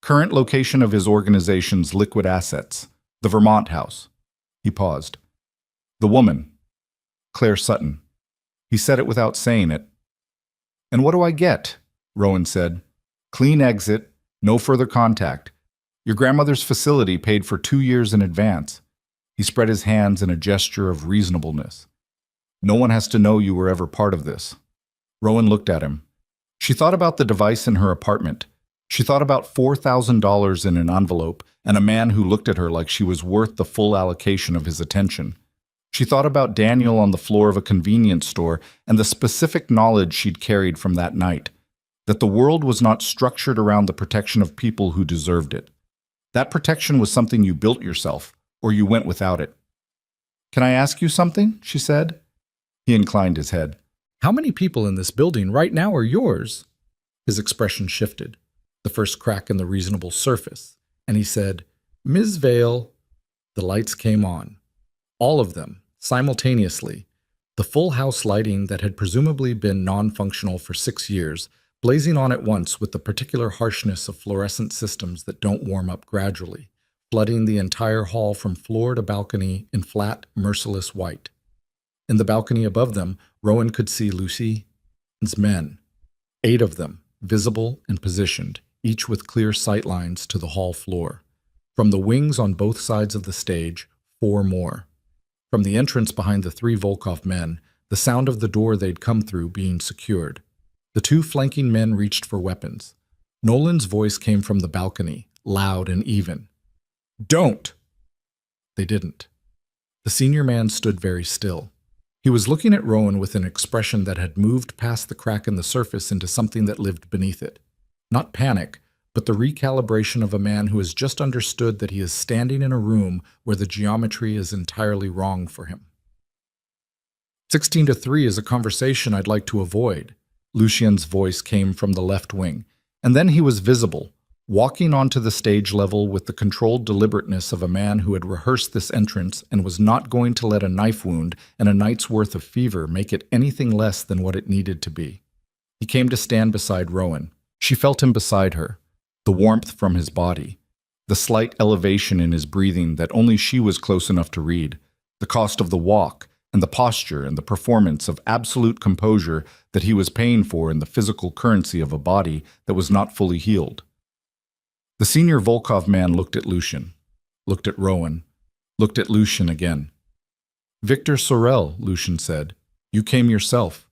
"Current location of his organization's liquid assets. The Vermont house." He paused. "The woman. Claire Sutton." He said it without saying it. "And what do I get?" Rowan said. "Clean exit, no further contact. Your grandmother's facility paid for 2 years in advance." He spread his hands in a gesture of reasonableness. "No one has to know you were ever part of this." Rowan looked at him. She thought about the device in her apartment. She thought about $4,000 in an envelope and a man who looked at her like she was worth the full allocation of his attention. She thought about Daniel on the floor of a convenience store and the specific knowledge she'd carried from that night, that the world was not structured around the protection of people who deserved it. That protection was something you built yourself, or you went without it. "Can I ask you something?" she said. He inclined his head. "How many people in this building right now are yours?" His expression shifted. the first crack in the reasonable surface, and he said, "Ms. Vale." The lights came on. All of them, simultaneously. The full house lighting that had presumably been non-functional for 6 years, blazing on at once with the particular harshness of fluorescent systems that don't warm up gradually, flooding the entire hall from floor to balcony in flat, merciless white. In the balcony above them, Rowan could see Lucy's men, 8 of them, visible and positioned, each with clear sight lines to the hall floor. From the wings on both sides of the stage, 4 more. From the entrance behind the 3 Volkov men, the sound of the door they'd come through being secured. The 2 flanking men reached for weapons. Nolan's voice came from the balcony, loud and even. "Don't!" They didn't. The senior man stood very still. He was looking at Rowan with an expression that had moved past the crack in the surface into something that lived beneath it. Not panic, but the recalibration of a man who has just understood that he is standing in a room where the geometry is entirely wrong for him. 16-3 is a conversation I'd like to avoid. Lucien's voice came from the left wing, and then he was visible, walking onto the stage level with the controlled deliberateness of a man who had rehearsed this entrance and was not going to let a knife wound and a night's worth of fever make it anything less than what it needed to be. He came to stand beside Rowan. She felt him beside her, the warmth from his body, the slight elevation in his breathing that only she was close enough to read, the cost of the walk, and the posture and the performance of absolute composure that he was paying for in the physical currency of a body that was not fully healed. The senior Volkov man looked at Lucien, looked at Rowan, looked at Lucien again. "Victor Sorel," Lucien said, "you came yourself."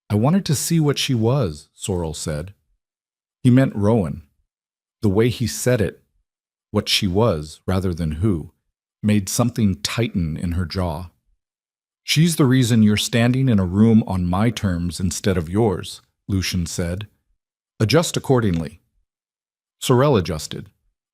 "I wanted to see what she was," Sorel said. He meant Rowan. The way he said it, what she was rather than who, made something tighten in her jaw. "She's the reason you're standing in a room on my terms instead of yours," Lucien said. "Adjust accordingly." Sorel adjusted.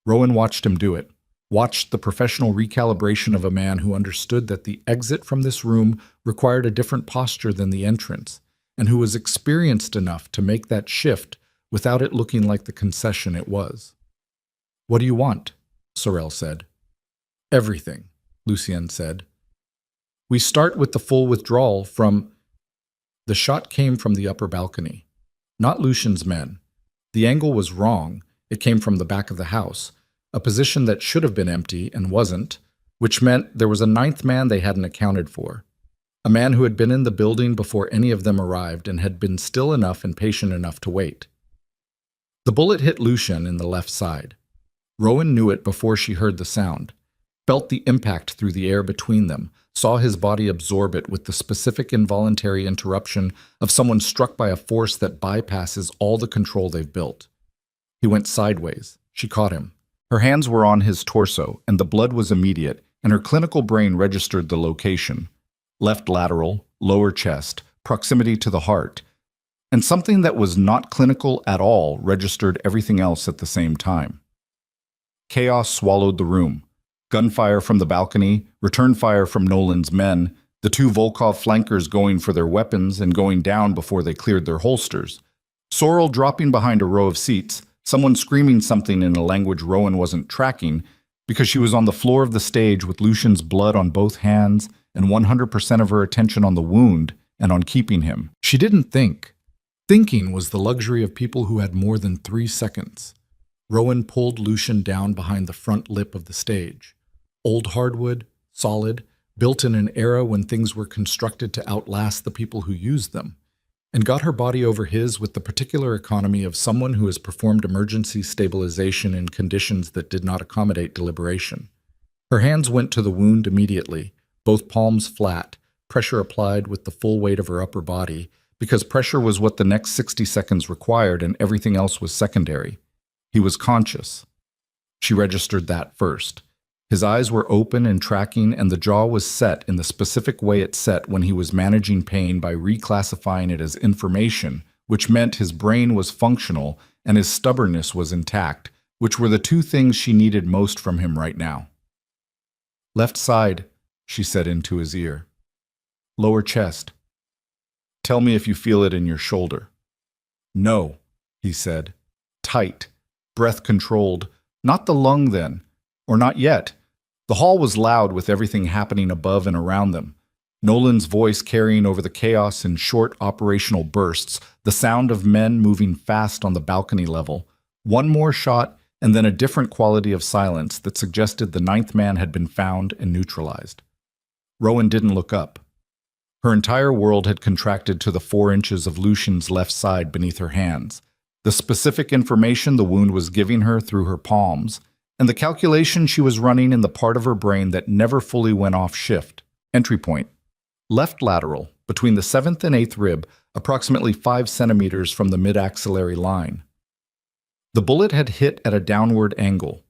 Rowan watched him do it, watched the professional recalibration of a man who understood that the exit from this room required a different posture than the entrance, and who was experienced enough to make that shift without it looking like the concession it was. "What do you want?" Sorel said. "Everything," Lucien said. "We start with the full withdrawal from—" The shot came from the upper balcony, not Lucien's men. The angle was wrong. It came from the back of the house, a position that should have been empty and wasn't, which meant there was a 9th man they hadn't accounted for. A man who had been in the building before any of them arrived and had been still enough and patient enough to wait. The bullet hit Lucien in the left side. Rowan knew it before she heard the sound, felt the impact through the air between them, saw his body absorb it with the specific involuntary interruption of someone struck by a force that bypasses all the control they've built. He went sideways. She caught him. Her hands were on his torso, and the blood was immediate, and her clinical brain registered the location. Left lateral, lower chest, proximity to the heart, and something that was not clinical at all registered everything else at the same time. Chaos swallowed the room. Gunfire from the balcony, return fire from Nolan's men, the 2 Volkov flankers going for their weapons and going down before they cleared their holsters. Sorel dropping behind a row of seats, someone screaming something in a language Rowan wasn't tracking because she was on the floor of the stage with Lucien's blood on both hands and 100% of her attention on the wound and on keeping him. She didn't think. Thinking was the luxury of people who had more than 3 seconds. Rowan pulled Lucien down behind the front lip of the stage. Old hardwood, solid, built in an era when things were constructed to outlast the people who used them, and got her body over his with the particular economy of someone who has performed emergency stabilization in conditions that did not accommodate deliberation. Her hands went to the wound immediately, both palms flat, pressure applied with the full weight of her upper body, because pressure was what the next 60 seconds required and everything else was secondary. He was conscious. She registered that first. His eyes were open and tracking, and the jaw was set in the specific way it set when he was managing pain by reclassifying it as information, which meant his brain was functional and his stubbornness was intact, which were the 2 things she needed most from him right now. "Left side," she said into his ear. "Lower chest. Tell me if you feel it in your shoulder." "No," he said. tight, breath controlled. Not the lung then, or not yet. The hall was loud with everything happening above and around them. Nolan's voice carrying over the chaos in short operational bursts, the sound of men moving fast on the balcony level. One more shot, and then a different quality of silence that suggested the ninth man had been found and neutralized. Rowan didn't look up. Her entire world had contracted to the 4 inches of Lucian's left side beneath her hands, the specific information the wound was giving her through her palms, and the calculation she was running in the part of her brain that never fully went off shift. Entry point. Left lateral, between the 7th and 8th rib, approximately 5 centimeters from the mid-axillary line. The bullet had hit at a downward angle.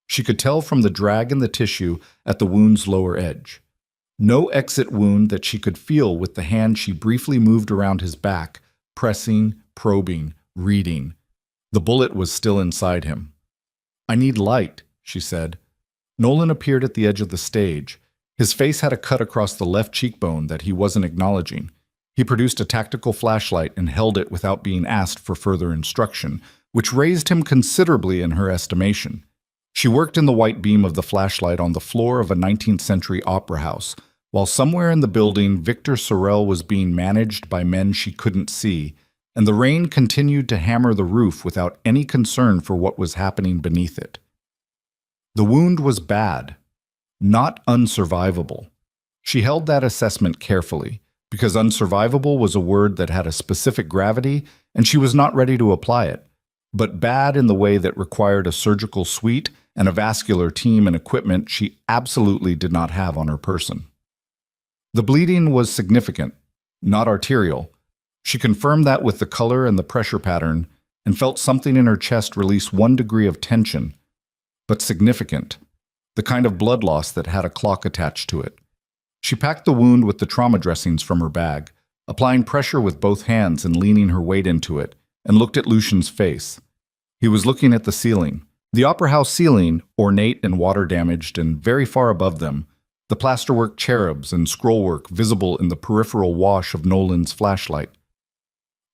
She could tell from the drag in the tissue at the wound's lower edge. No exit wound that she could feel with the hand she briefly moved around his back, pressing, probing, reading. The bullet was still inside him. "I need light," she said. Nolan appeared at the edge of the stage. His face had a cut across the left cheekbone that he wasn't acknowledging. He produced a tactical flashlight and held it without being asked for further instruction, which raised him considerably in her estimation. She worked in the white beam of the flashlight on the floor of a 19th century opera house, while somewhere in the building Victor Sorel was being managed by men she couldn't see, and the rain continued to hammer the roof without any concern for what was happening beneath it. The wound was bad, not unsurvivable. She held that assessment carefully, because unsurvivable was a word that had a specific gravity, and she was not ready to apply it, but bad in the way that required a surgical suite and a vascular team and equipment she absolutely did not have on her person. The bleeding was significant, not arterial. She confirmed that with the color and the pressure pattern, and felt something in her chest release 1 degree of tension, but significant, the kind of blood loss that had a clock attached to it. She packed the wound with the trauma dressings from her bag, applying pressure with both hands and leaning her weight into it, and looked at Lucian's face. He was looking at the ceiling. The opera house ceiling, ornate and water-damaged, and very far above them, the plasterwork cherubs and scrollwork visible in the peripheral wash of Nolan's flashlight.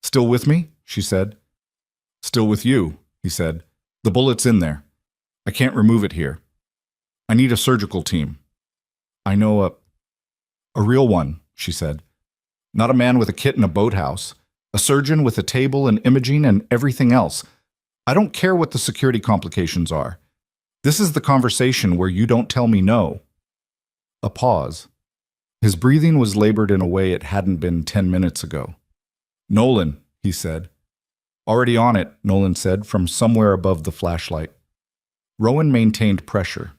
"Still with me?" she said. "Still with you," he said. "The bullet's in there. I can't remove it here. I need a surgical team." "I know a real one," she said. "Not a man with a kit in a boathouse. A surgeon with a table and imaging and everything else. I don't care what the security complications are. This is the conversation where you don't tell me no." A pause. His breathing was labored in a way it hadn't been 10 minutes ago. "Nolan," he said. "Already on it," Nolan said from somewhere above the flashlight. Rowan maintained pressure.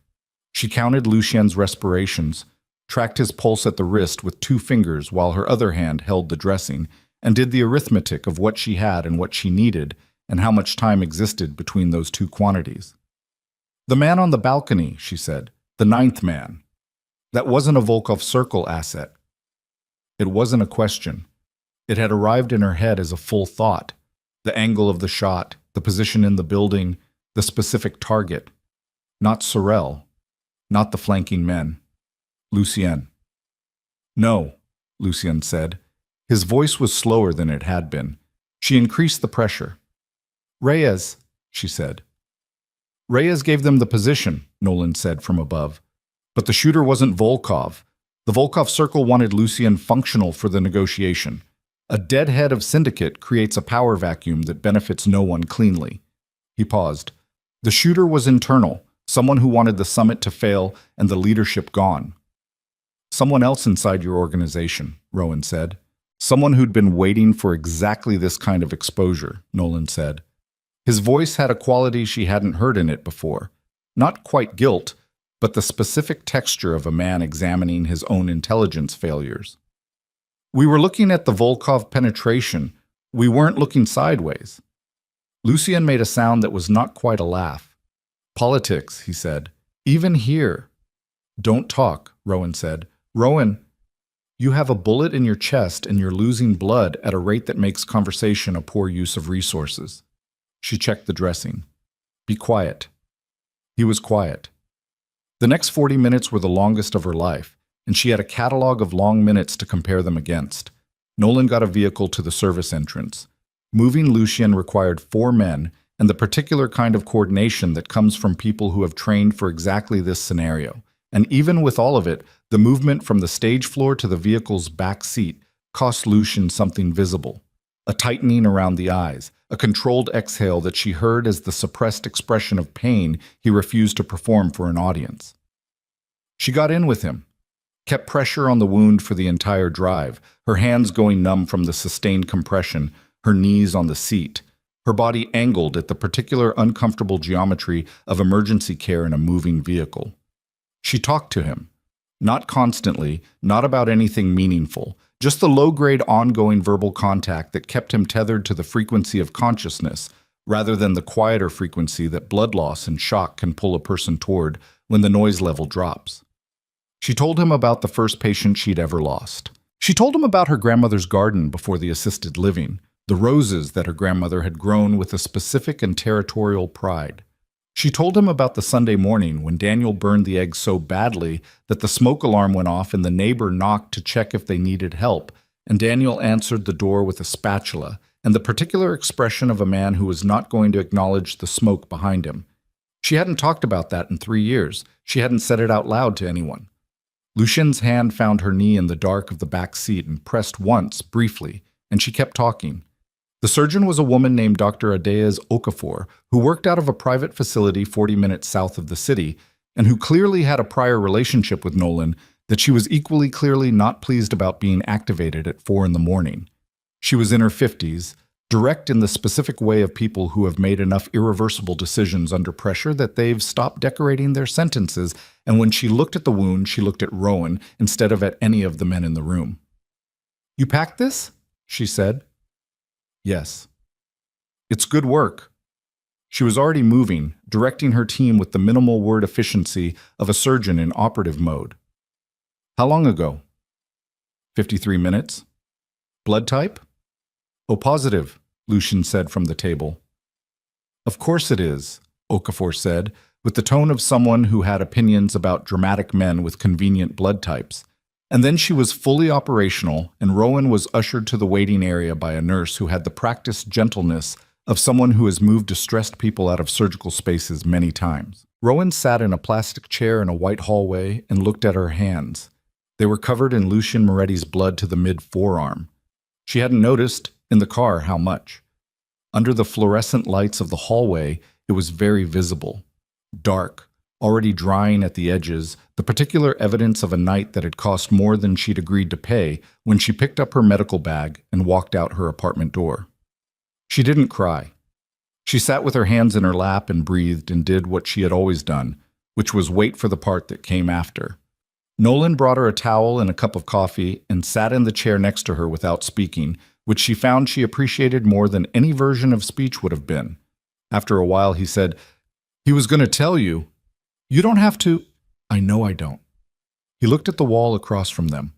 She counted Lucien's respirations, tracked his pulse at the wrist with 2 fingers while her other hand held the dressing, and did the arithmetic of what she had and what she needed and how much time existed between those 2 quantities. "The man on the balcony," she said. "The 9th man. That wasn't a Volkov Circle asset." It wasn't a question. It had arrived in her head as a full thought. The angle of the shot, the position in the building, the specific target. Not Sorel. Not the flanking men. Lucien. "No," Lucien said. His voice was slower than it had been. She increased the pressure. "Reyes," she said. "Reyes gave them the position," Nolan said from above. "But the shooter wasn't Volkov. The Volkov Circle wanted Lucien functional for the negotiation. A dead head of syndicate creates a power vacuum that benefits no one cleanly." He paused. "The shooter was internal, someone who wanted the summit to fail and the leadership gone." "Someone else inside your organization," Rowan said. "Someone who'd been waiting for exactly this kind of exposure," Nolan said. His voice had a quality she hadn't heard in it before. Not quite guilt, but the specific texture of a man examining his own intelligence failures. "We were looking at the Volkov penetration. We weren't looking sideways." Lucien made a sound that was not quite a laugh. "Politics," he said. "Even here." "Don't talk," Rowan said. "Rowan, you have a bullet in your chest and you're losing blood at a rate that makes conversation a poor use of resources." She checked the dressing. "Be quiet." He was quiet. The next 40 minutes were the longest of her life, and she had a catalog of long minutes to compare them against. Nolan got a vehicle to the service entrance. Moving Lucien required 4 men, and the particular kind of coordination that comes from people who have trained for exactly this scenario. And even with all of it, the movement from the stage floor to the vehicle's back seat cost Lucian something visible. A tightening around the eyes, a controlled exhale that she heard as the suppressed expression of pain he refused to perform for an audience. She got in with him, kept pressure on the wound for the entire drive, her hands going numb from the sustained compression, her knees on the seat, her body angled at the particular uncomfortable geometry of emergency care in a moving vehicle. She talked to him, not constantly, not about anything meaningful, just the low-grade ongoing verbal contact that kept him tethered to the frequency of consciousness, rather than the quieter frequency that blood loss and shock can pull a person toward when the noise level drops. She told him about the first patient she'd ever lost. She told him about her grandmother's garden before the assisted living, the roses that her grandmother had grown with a specific and territorial pride. She told him about the Sunday morning when Daniel burned the eggs so badly that the smoke alarm went off and the neighbor knocked to check if they needed help, and Daniel answered the door with a spatula and the particular expression of a man who was not going to acknowledge the smoke behind him. She hadn't talked about that in 3 years. She hadn't said it out loud to anyone. Lucien's hand found her knee in the dark of the back seat and pressed once, briefly, and she kept talking. The surgeon was a woman named Dr. Adeyes Okafor, who worked out of a private facility 40 minutes south of the city, and who clearly had a prior relationship with Nolan that she was equally clearly not pleased about being activated at 4 in the morning. She was in her 50s, direct in the specific way of people who have made enough irreversible decisions under pressure that they've stopped decorating their sentences, and when she looked at the wound, she looked at Rowan instead of at any of the men in the room. "You packed this?" she said. "Yes." "It's good work." She was already moving, directing her team with the minimal word efficiency of a surgeon in operative mode. "How long ago?" 53 minutes. "Blood type?" "O positive," Lucian said from the table. "Of course it is," Okafor said, with the tone of someone who had opinions about dramatic men with convenient blood types. And then she was fully operational, and Rowan was ushered to the waiting area by a nurse who had the practiced gentleness of someone who has moved distressed people out of surgical spaces many times. Rowan sat in a plastic chair in a white hallway and looked at her hands. They were covered in Lucian Moretti's blood to the mid-forearm. She hadn't noticed, in the car, how much. Under the fluorescent lights of the hallway, it was very visible. Dark, already drying at the edges, the particular evidence of a night that had cost more than she'd agreed to pay when she picked up her medical bag and walked out her apartment door. She didn't cry. She sat with her hands in her lap and breathed and did what she had always done, which was wait for the part that came after. Nolan brought her a towel and a cup of coffee and sat in the chair next to her without speaking, which she found she appreciated more than any version of speech would have been. After a while, he said, "He was going to tell you. You don't have to." "I know I don't." He looked at the wall across from them.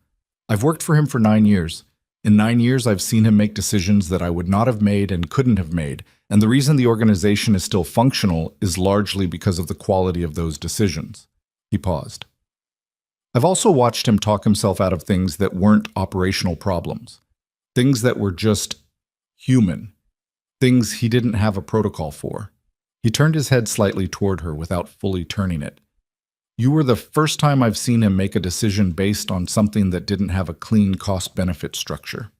"I've worked for him for 9 years. In 9 years, I've seen him make decisions that I would not have made and couldn't have made, and the reason the organization is still functional is largely because of the quality of those decisions." He paused. "I've also watched him talk himself out of things that weren't operational problems, things that were just human, things he didn't have a protocol for." He turned his head slightly toward her without fully turning it. "You were the first time I've seen him make a decision based on something that didn't have a clean cost-benefit structure."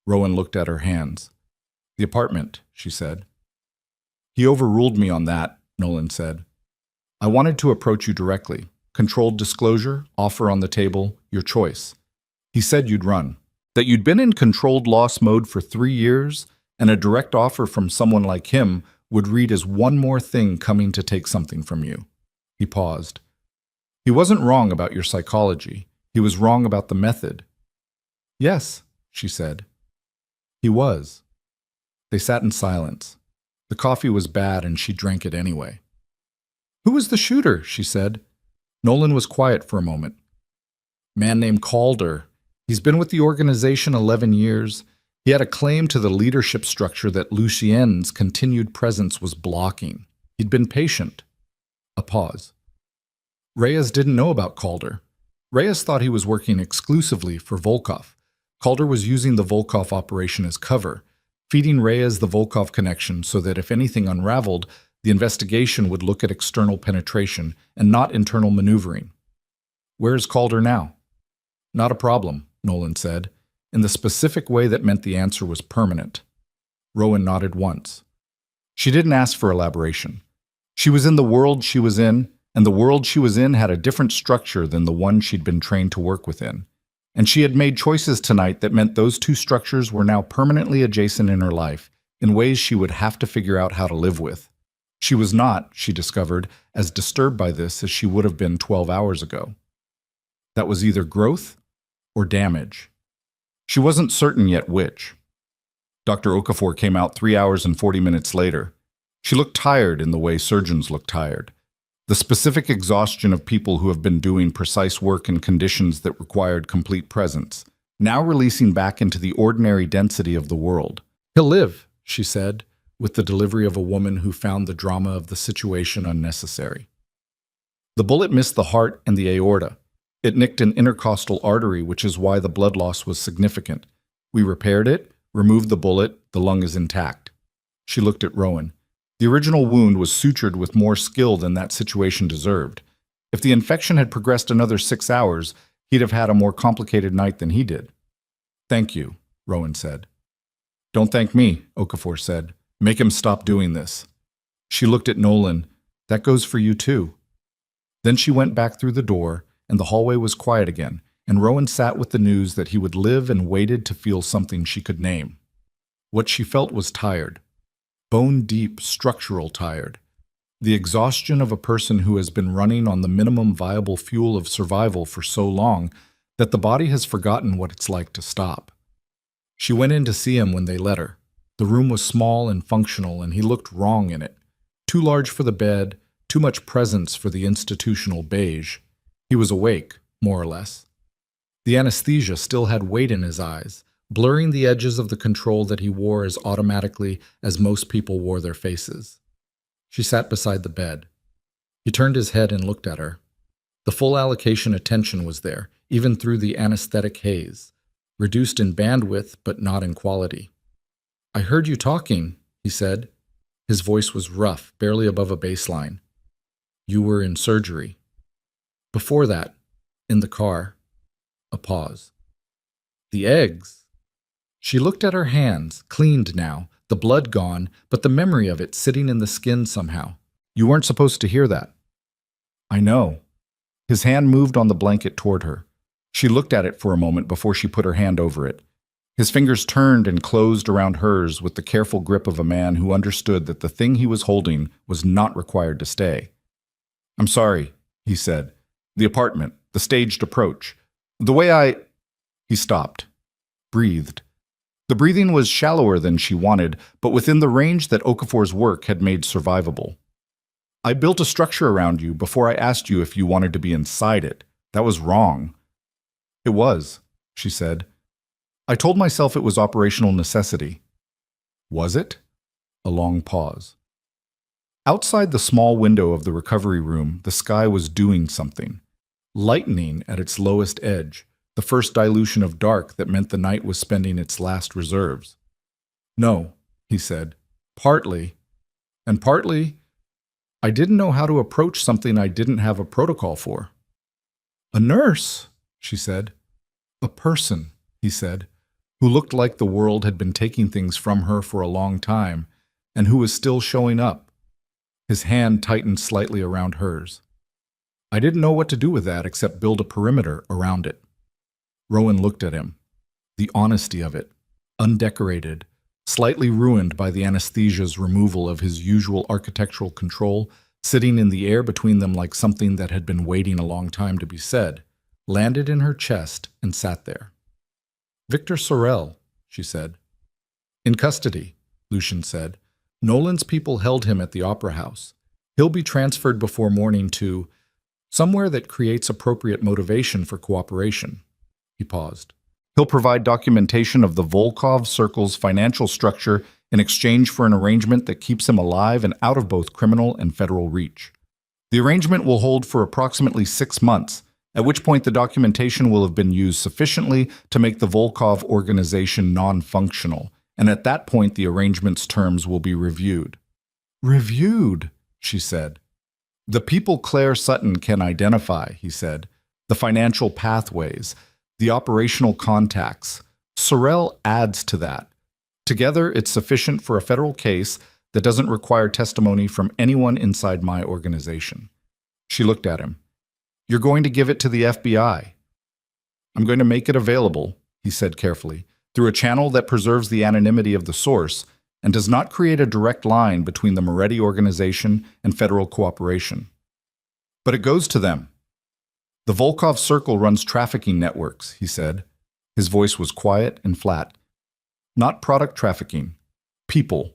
Rowan looked at her hands. "The apartment," she said. "He overruled me on that," Nolan said. "I wanted to approach you directly. Controlled disclosure, offer on the table, your choice. He said you'd run. That you'd been in controlled loss mode for 3 years, and a direct offer from someone like him would read as one more thing coming to take something from you." He paused. "He wasn't wrong about your psychology. He was wrong about the method." "Yes," she said. "He was." They sat in silence. The coffee was bad and she drank it anyway. "Who was the shooter?" she said. Nolan was quiet for a moment. "Man named Calder. He's been with the organization 11 years. He had a claim to the leadership structure that Lucien's continued presence was blocking. He'd been patient." A pause. Reyes didn't know about Calder. Reyes thought he was working exclusively for Volkov. Calder was using the Volkov operation as cover. feeding Reyes the Volkov connection so that if anything unraveled, the investigation would look at external penetration and not internal maneuvering. Where is Calder now? Not a problem, Nolan said, in the specific way that meant the answer was permanent. Rowan nodded once. She didn't ask for elaboration. She was in the world she was in, and the world she was in had a different structure than the one she'd been trained to work within. And she had made choices tonight that meant those two structures were now permanently adjacent in her life, in ways she would have to figure out how to live with. She was not, she discovered, as disturbed by this as she would have been 12 hours ago. That was either growth or damage. She wasn't certain yet which. Dr. Okafor came out 3 hours and 40 minutes later. She looked tired in the way surgeons look tired. The specific exhaustion of people who have been doing precise work in conditions that required complete presence, now releasing back into the ordinary density of the world. He'll live, she said, with the delivery of a woman who found the drama of the situation unnecessary. The bullet missed the heart and the aorta. It nicked an intercostal artery, which is why the blood loss was significant. We repaired it, removed the bullet, the lung is intact. She looked at Rowan. The original wound was sutured with more skill than that situation deserved. If the infection had progressed another 6 hours, he'd have had a more complicated night than he did. Thank you, Rowan said. Don't thank me, Okafor said. Make him stop doing this. She looked at Nolan. That goes for you too. Then she went back through the door, and the hallway was quiet again, and Rowan sat with the news that he would live and waited to feel something she could name. What she felt was tired. Bone-deep, structural tired. The exhaustion of a person who has been running on the minimum viable fuel of survival for so long that the body has forgotten what it's like to stop. She went in to see him when they let her. The room was small and functional, and he looked wrong in it. Too large for the bed, too much presence for the institutional beige. He was awake, more or less. The anesthesia still had weight in his eyes, blurring the edges of the control that he wore as automatically as most people wore their faces. She sat beside the bed. He turned his head and looked at her. The full allocation attention was there, even through the anesthetic haze, reduced in bandwidth but not in quality. I heard you talking, he said. His voice was rough, barely above a baseline. You were in surgery. Before that, in the car. A pause. The eggs. She looked at her hands, cleaned now, the blood gone, but the memory of it sitting in the skin somehow. You weren't supposed to hear that. I know. His hand moved on the blanket toward her. She looked at it for a moment before she put her hand over it. His fingers turned and closed around hers with the careful grip of a man who understood that the thing he was holding was not required to stay. I'm sorry, he said. The apartment, the staged approach. The way I... He stopped. Breathed. The breathing was shallower than she wanted, but within the range that Okafor's work had made survivable. I built a structure around you before I asked you if you wanted to be inside it. That was wrong. It was, she said. I told myself it was operational necessity. Was it? A long pause. Outside the small window of the recovery room, the sky was doing something. Lightening at its lowest edge, the first dilution of dark that meant the night was spending its last reserves. No, he said. Partly. And partly, I didn't know how to approach something I didn't have a protocol for. A nurse, she said. A person, he said, who looked like the world had been taking things from her for a long time, and who was still showing up. His hand tightened slightly around hers. I didn't know what to do with that except build a perimeter around it. Rowan looked at him. The honesty of it, undecorated, slightly ruined by the anesthesia's removal of his usual architectural control, sitting in the air between them like something that had been waiting a long time to be said, landed in her chest and sat there. Victor Sorel, she said. In custody, Lucian said. Nolan's people held him at the Opera House. He'll be transferred before morning to somewhere that creates appropriate motivation for cooperation. He paused. He'll provide documentation of the Volkov Circle's financial structure in exchange for an arrangement that keeps him alive and out of both criminal and federal reach. The arrangement will hold for approximately 6 months, at which point the documentation will have been used sufficiently to make the Volkov organization non-functional, and at that point the arrangement's terms will be reviewed. Reviewed, she said. The people Claire Sutton can identify, he said, the financial pathways, the operational contacts. Sorrell adds to that. Together, it's sufficient for a federal case that doesn't require testimony from anyone inside my organization. She looked at him. You're going to give it to the FBI. I'm going to make it available, he said carefully, through a channel that preserves the anonymity of the source and does not create a direct line between the Moretti organization and federal cooperation. But it goes to them. The Volkov Circle runs trafficking networks, he said. His voice was quiet and flat. Not product trafficking. People.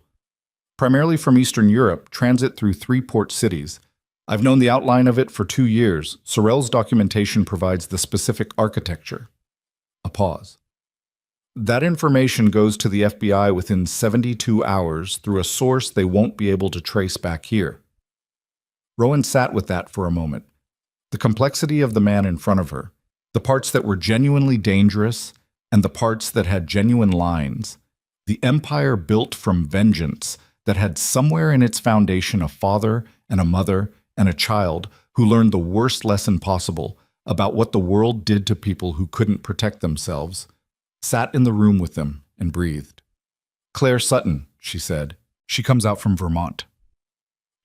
Primarily from Eastern Europe, transit through 3 port cities. I've known the outline of it for 2 years. Sorrell's documentation provides the specific architecture. A pause. That information goes to the FBI within 72 hours through a source they won't be able to trace back here. Rowan sat with that for a moment. The complexity of the man in front of her, the parts that were genuinely dangerous and the parts that had genuine lines, the empire built from vengeance that had somewhere in its foundation a father and a mother and a child who learned the worst lesson possible about what the world did to people who couldn't protect themselves, sat in the room with them and breathed. Claire Sutton, she said. She comes out from Vermont.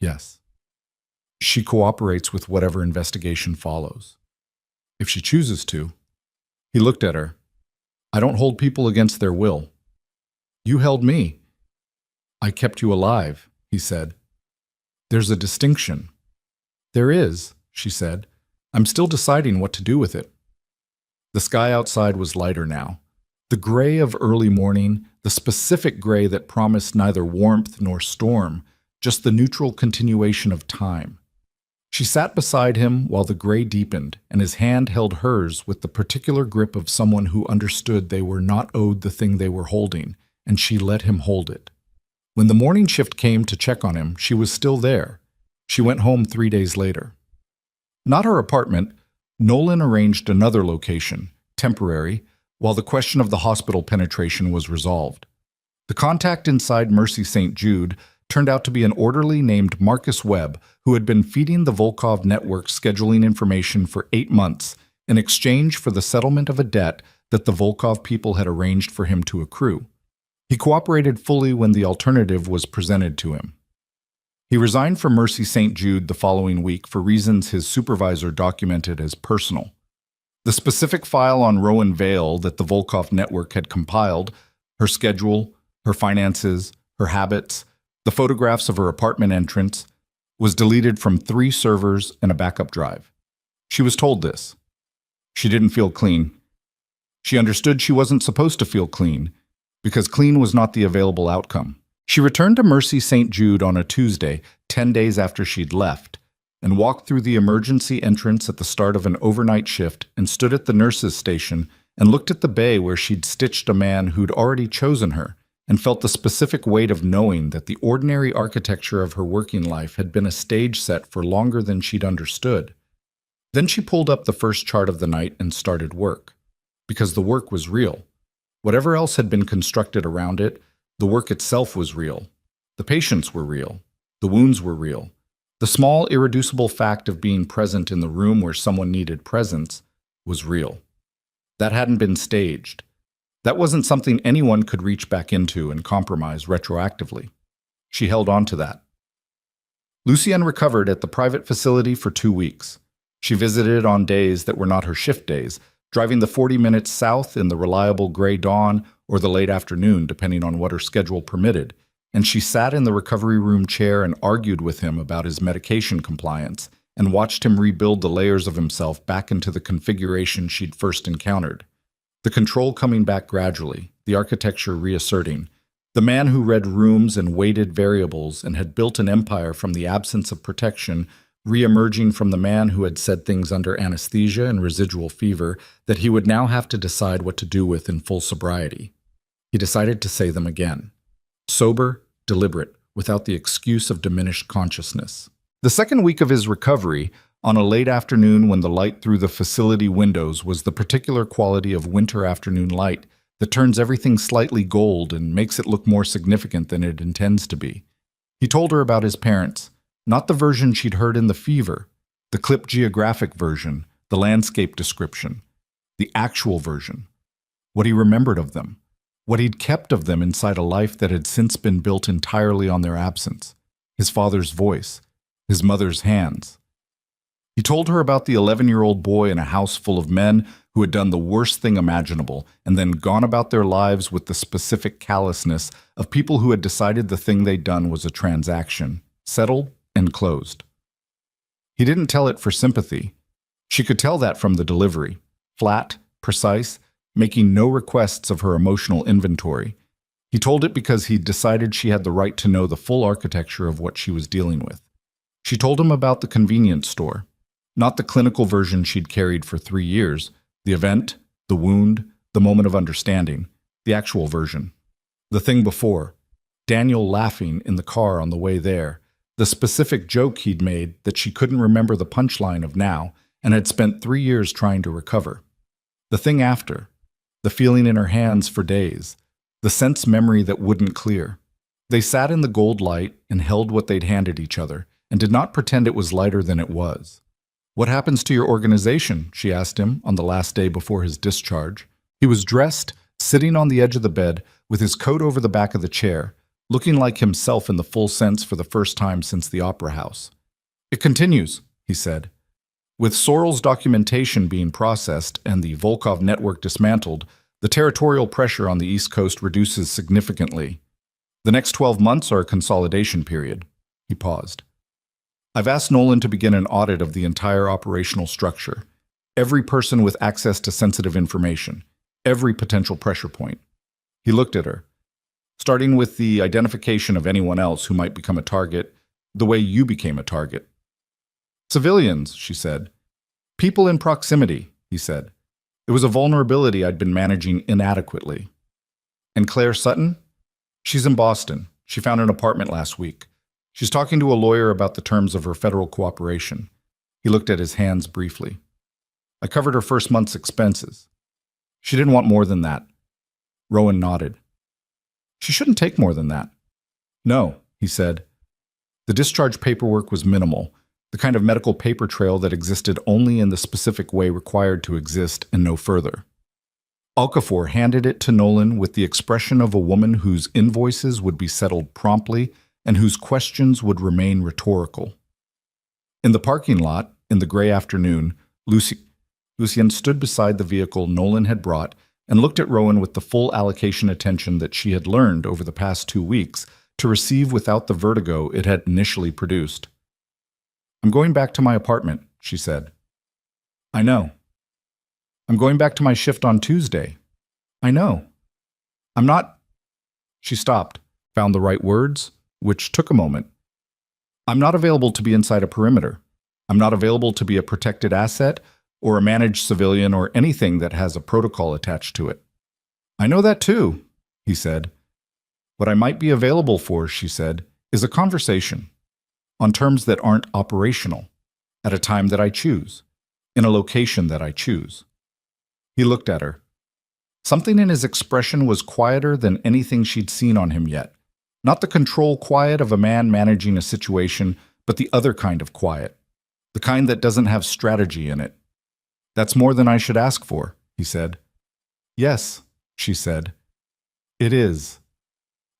Yes. She cooperates with whatever investigation follows. If she chooses to. He looked at her. I don't hold people against their will. You held me. I kept you alive, he said. There's a distinction. There is, she said. I'm still deciding what to do with it. The sky outside was lighter now. The gray of early morning, the specific gray that promised neither warmth nor storm, just the neutral continuation of time. She sat beside him while the gray deepened, and his hand held hers with the particular grip of someone who understood they were not owed the thing they were holding, and she let him hold it. When the morning shift came to check on him, she was still there. She went home 3 days later. Not her apartment, Nolan arranged another location, temporary, while the question of the hospital penetration was resolved. The contact inside Mercy St. Jude turned out to be an orderly named Marcus Webb, who had been feeding the Volkov network scheduling information for 8 months in exchange for the settlement of a debt that the Volkov people had arranged for him to accrue. He cooperated fully when the alternative was presented to him. He resigned from Mercy St. Jude the following week for reasons his supervisor documented as personal. The specific file on Rowan Vale that the Volkov network had compiled, her schedule, her finances, her habits, the photographs of her apartment entrance, was deleted from 3 servers and a backup drive. She was told this. She didn't feel clean. She understood she wasn't supposed to feel clean, because clean was not the available outcome. She returned to Mercy St. Jude on a Tuesday, 10 days after she'd left, and walked through the emergency entrance at the start of an overnight shift and stood at the nurse's station and looked at the bay where she'd stitched a man who'd already chosen her, and felt the specific weight of knowing that the ordinary architecture of her working life had been a stage set for longer than she'd understood. Then she pulled up the first chart of the night and started work. Because the work was real. Whatever else had been constructed around it, the work itself was real. The patients were real. The wounds were real. The small, irreducible fact of being present in the room where someone needed presence was real. That hadn't been staged. That wasn't something anyone could reach back into and compromise retroactively. She held on to that. Lucienne recovered at the private facility for 2 weeks. She visited on days that were not her shift days, driving the 40 minutes south in the reliable gray dawn or the late afternoon, depending on what her schedule permitted, and she sat in the recovery room chair and argued with him about his medication compliance and watched him rebuild the layers of himself back into the configuration she'd first encountered. The control coming back gradually, the architecture reasserting, the man who read rooms and weighted variables and had built an empire from the absence of protection, re-emerging from the man who had said things under anesthesia and residual fever that he would now have to decide what to do with in full sobriety. He decided to say them again. Sober, deliberate, without the excuse of diminished consciousness. The second week of his recovery, on a late afternoon when the light through the facility windows was the particular quality of winter afternoon light that turns everything slightly gold and makes it look more significant than it intends to be. He told her about his parents, not the version she'd heard in The Fever, the clip geographic version, the landscape description, the actual version, what he remembered of them, what he'd kept of them inside a life that had since been built entirely on their absence, his father's voice, his mother's hands. He told her about the 11-year-old boy in a house full of men who had done the worst thing imaginable and then gone about their lives with the specific callousness of people who had decided the thing they'd done was a transaction, settled and closed. He didn't tell it for sympathy. She could tell that from the delivery, flat, precise, making no requests of her emotional inventory. He told it because he'd decided she had the right to know the full architecture of what she was dealing with. She told him about the convenience store, not the clinical version she'd carried for 3 years, the event, the wound, the moment of understanding, the actual version. The thing before, Daniel laughing in the car on the way there, the specific joke he'd made that she couldn't remember the punchline of now and had spent 3 years trying to recover. The thing after, the feeling in her hands for days, the sense memory that wouldn't clear. They sat in the gold light and held what they'd handed each other and did not pretend it was lighter than it was. "What happens to your organization?" she asked him on the last day before his discharge. He was dressed, sitting on the edge of the bed, with his coat over the back of the chair, looking like himself in the full sense for the first time since the opera house. "It continues," he said. "With Sorrell's documentation being processed and the Volkov network dismantled, the territorial pressure on the East Coast reduces significantly. The next 12 months are a consolidation period." He paused. "I've asked Nolan to begin an audit of the entire operational structure, every person with access to sensitive information, every potential pressure point." He looked at her. "Starting with the identification of anyone else who might become a target, the way you became a target." "Civilians," she said. "People in proximity," he said. "It was a vulnerability I'd been managing inadequately." "And Claire Sutton?" "She's in Boston. She found an apartment last week. She's talking to a lawyer about the terms of her federal cooperation." He looked at his hands briefly. "I covered her first month's expenses." "She didn't want more than that." Rowan nodded. "She shouldn't take more than that." "No," he said. The discharge paperwork was minimal, the kind of medical paper trail that existed only in the specific way required to exist and no further. Okafor handed it to Nolan with the expression of a woman whose invoices would be settled promptly and whose questions would remain rhetorical. In the parking lot, in the gray afternoon, Lucien stood beside the vehicle Nolan had brought and looked at Rowan with the full allocation attention that she had learned over the past 2 weeks to receive without the vertigo it had initially produced. "I'm going back to my apartment," she said. "I know." "I'm going back to my shift on Tuesday." "I know." "I'm not—" She stopped, found the right words, which took a moment. "I'm not available to be inside a perimeter. I'm not available to be a protected asset or a managed civilian or anything that has a protocol attached to it." "I know that too," he said. "What I might be available for," she said, "is a conversation. On terms that aren't operational, at a time that I choose, in a location that I choose." He looked at her. Something in his expression was quieter than anything she'd seen on him yet. Not the control quiet of a man managing a situation, but the other kind of quiet. The kind that doesn't have strategy in it. "That's more than I should ask for," he said. "Yes," she said. "It is."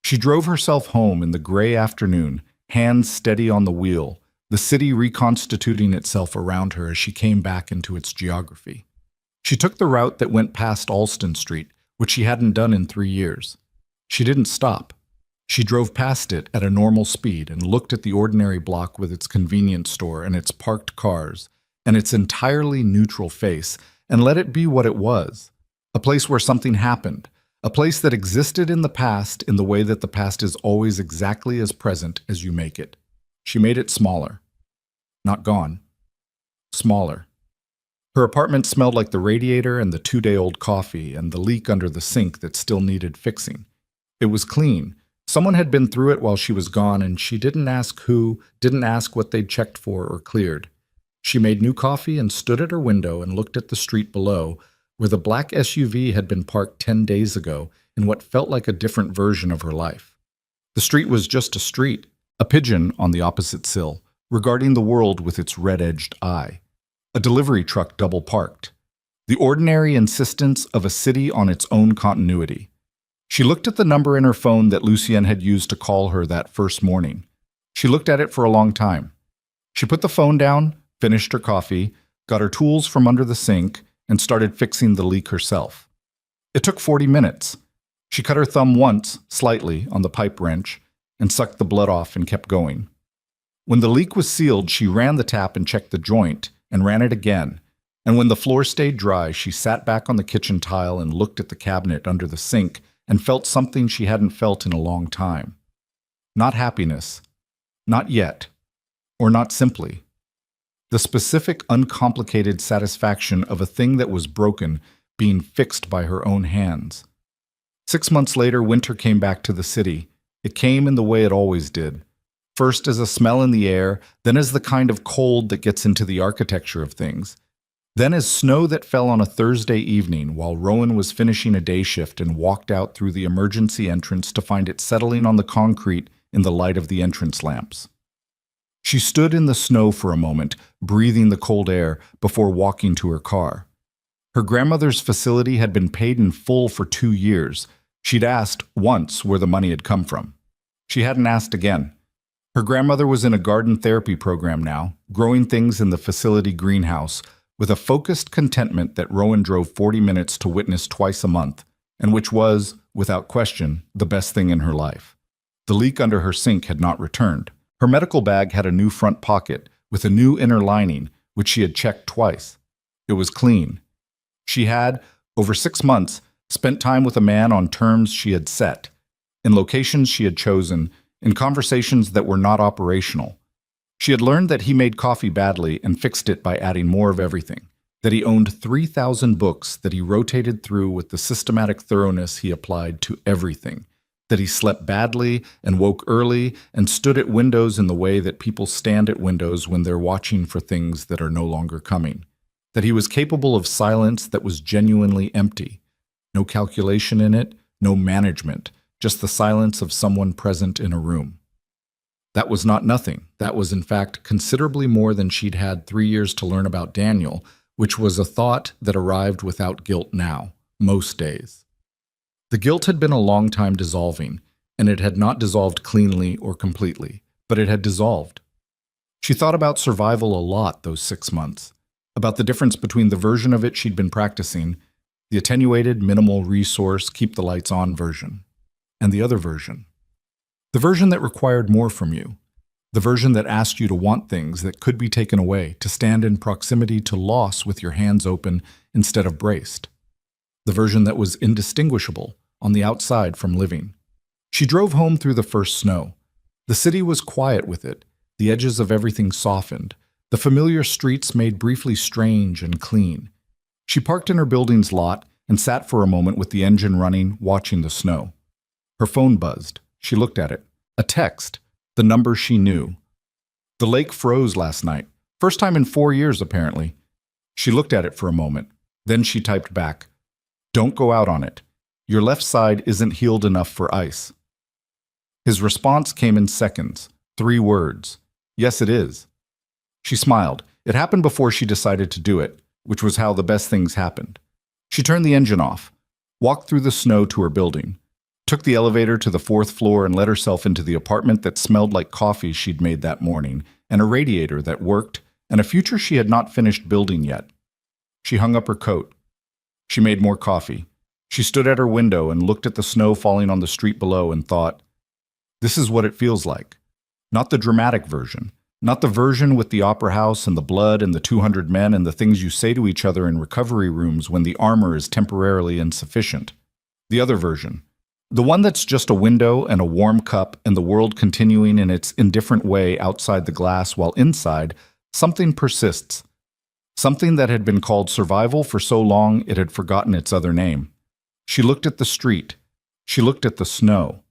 She drove herself home in the gray afternoon, hands steady on the wheel, the city reconstituting itself around her as she came back into its geography. She took the route that went past Alston Street, which she hadn't done in 3 years. She didn't stop. She drove past it at a normal speed and looked at the ordinary block with its convenience store and its parked cars and its entirely neutral face and let it be what it was, a place where something happened, a place that existed in the past in the way that the past is always exactly as present as you make it. She made it smaller. Not gone. Smaller. Her apartment smelled like the radiator and the 2-day-old coffee and the leak under the sink that still needed fixing. It was clean. Someone had been through it while she was gone, and she didn't ask who, didn't ask what they'd checked for or cleared. She made new coffee and stood at her window and looked at the street below, where the black SUV had been parked 10 days ago in what felt like a different version of her life. The street was just a street, a pigeon on the opposite sill, regarding the world with its red-edged eye. A delivery truck double-parked. The ordinary insistence of a city on its own continuity. She looked at the number in her phone that Lucien had used to call her that first morning. She looked at it for a long time. She put the phone down, finished her coffee, got her tools from under the sink, and started fixing the leak herself. It took 40 minutes. She cut her thumb once, slightly, on the pipe wrench, and sucked the blood off and kept going. When the leak was sealed, she ran the tap and checked the joint, and ran it again. And when the floor stayed dry, she sat back on the kitchen tile and looked at the cabinet under the sink and felt something she hadn't felt in a long time. Not happiness. Not yet. Or not simply. The specific, uncomplicated satisfaction of a thing that was broken being fixed by her own hands. 6 months later, winter came back to the city. It came in the way it always did. First as a smell in the air, then as the kind of cold that gets into the architecture of things. Then as snow that fell on a Thursday evening while Rowan was finishing a day shift and walked out through the emergency entrance to find it settling on the concrete in the light of the entrance lamps. She stood in the snow for a moment, breathing the cold air, before walking to her car. Her grandmother's facility had been paid in full for 2 years. She'd asked once where the money had come from. She hadn't asked again. Her grandmother was in a garden therapy program now, growing things in the facility greenhouse, with a focused contentment that Rowan drove 40 minutes to witness twice a month, and which was, without question, the best thing in her life. The leak under her sink had not returned. Her medical bag had a new front pocket, with a new inner lining, which she had checked twice. It was clean. She had, over 6 months, spent time with a man on terms she had set, in locations she had chosen, in conversations that were not operational. She had learned that he made coffee badly and fixed it by adding more of everything, that he owned 3,000 books that he rotated through with the systematic thoroughness he applied to everything, that he slept badly and woke early and stood at windows in the way that people stand at windows when they're watching for things that are no longer coming, that he was capable of silence that was genuinely empty, no calculation in it, no management, just the silence of someone present in a room. That was not nothing. That was, in fact, considerably more than she'd had 3 years to learn about Daniel, which was a thought that arrived without guilt now, most days. The guilt had been a long time dissolving, and it had not dissolved cleanly or completely, but it had dissolved. She thought about survival a lot those 6 months, about the difference between the version of it she'd been practicing, the attenuated, minimal resource, keep-the-lights-on version, and the other version. The version that required more from you. The version that asked you to want things that could be taken away, to stand in proximity to loss with your hands open instead of braced. The version that was indistinguishable on the outside from living. She drove home through the first snow. The city was quiet with it, the edges of everything softened, the familiar streets made briefly strange and clean. She parked in her building's lot and sat for a moment with the engine running, watching the snow. Her phone buzzed. She looked at it. A text. The number she knew. The lake froze last night. First time in 4 years, apparently. She looked at it for a moment. Then she typed back, "Don't go out on it. Your left side isn't healed enough for ice." His response came in seconds. 3 words. "Yes, it is." She smiled. It happened before she decided to do it, which was how the best things happened. She turned the engine off, walked through the snow to her building, took the elevator to the 4th floor and let herself into the apartment that smelled like coffee she'd made that morning, and a radiator that worked, and a future she had not finished building yet. She hung up her coat. She made more coffee. She stood at her window and looked at the snow falling on the street below and thought, this is what it feels like. Not the dramatic version. Not the version with the opera house and the blood and the 200 men and the things you say to each other in recovery rooms when the armor is temporarily insufficient. The other version. The one that's just a window and a warm cup and the world continuing in its indifferent way outside the glass while inside, something persists. Something that had been called survival for so long it had forgotten its other name. She looked at the street. She looked at the snow.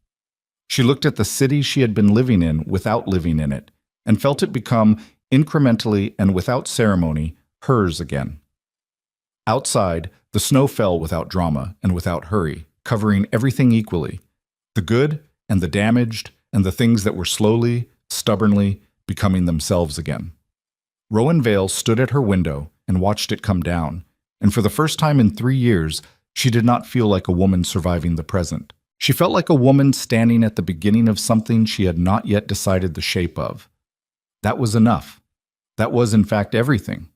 She looked at the city she had been living in without living in it, and felt it become, incrementally and without ceremony, hers again. Outside, The snow fell without drama and without hurry, covering everything equally, the good and the damaged and the things that were slowly, stubbornly becoming themselves again. Rowan Vale stood at her window and watched it come down, and for the first time in 3 years, she did not feel like a woman surviving the present. She felt like a woman standing at the beginning of something she had not yet decided the shape of. That was enough. That was, in fact, everything.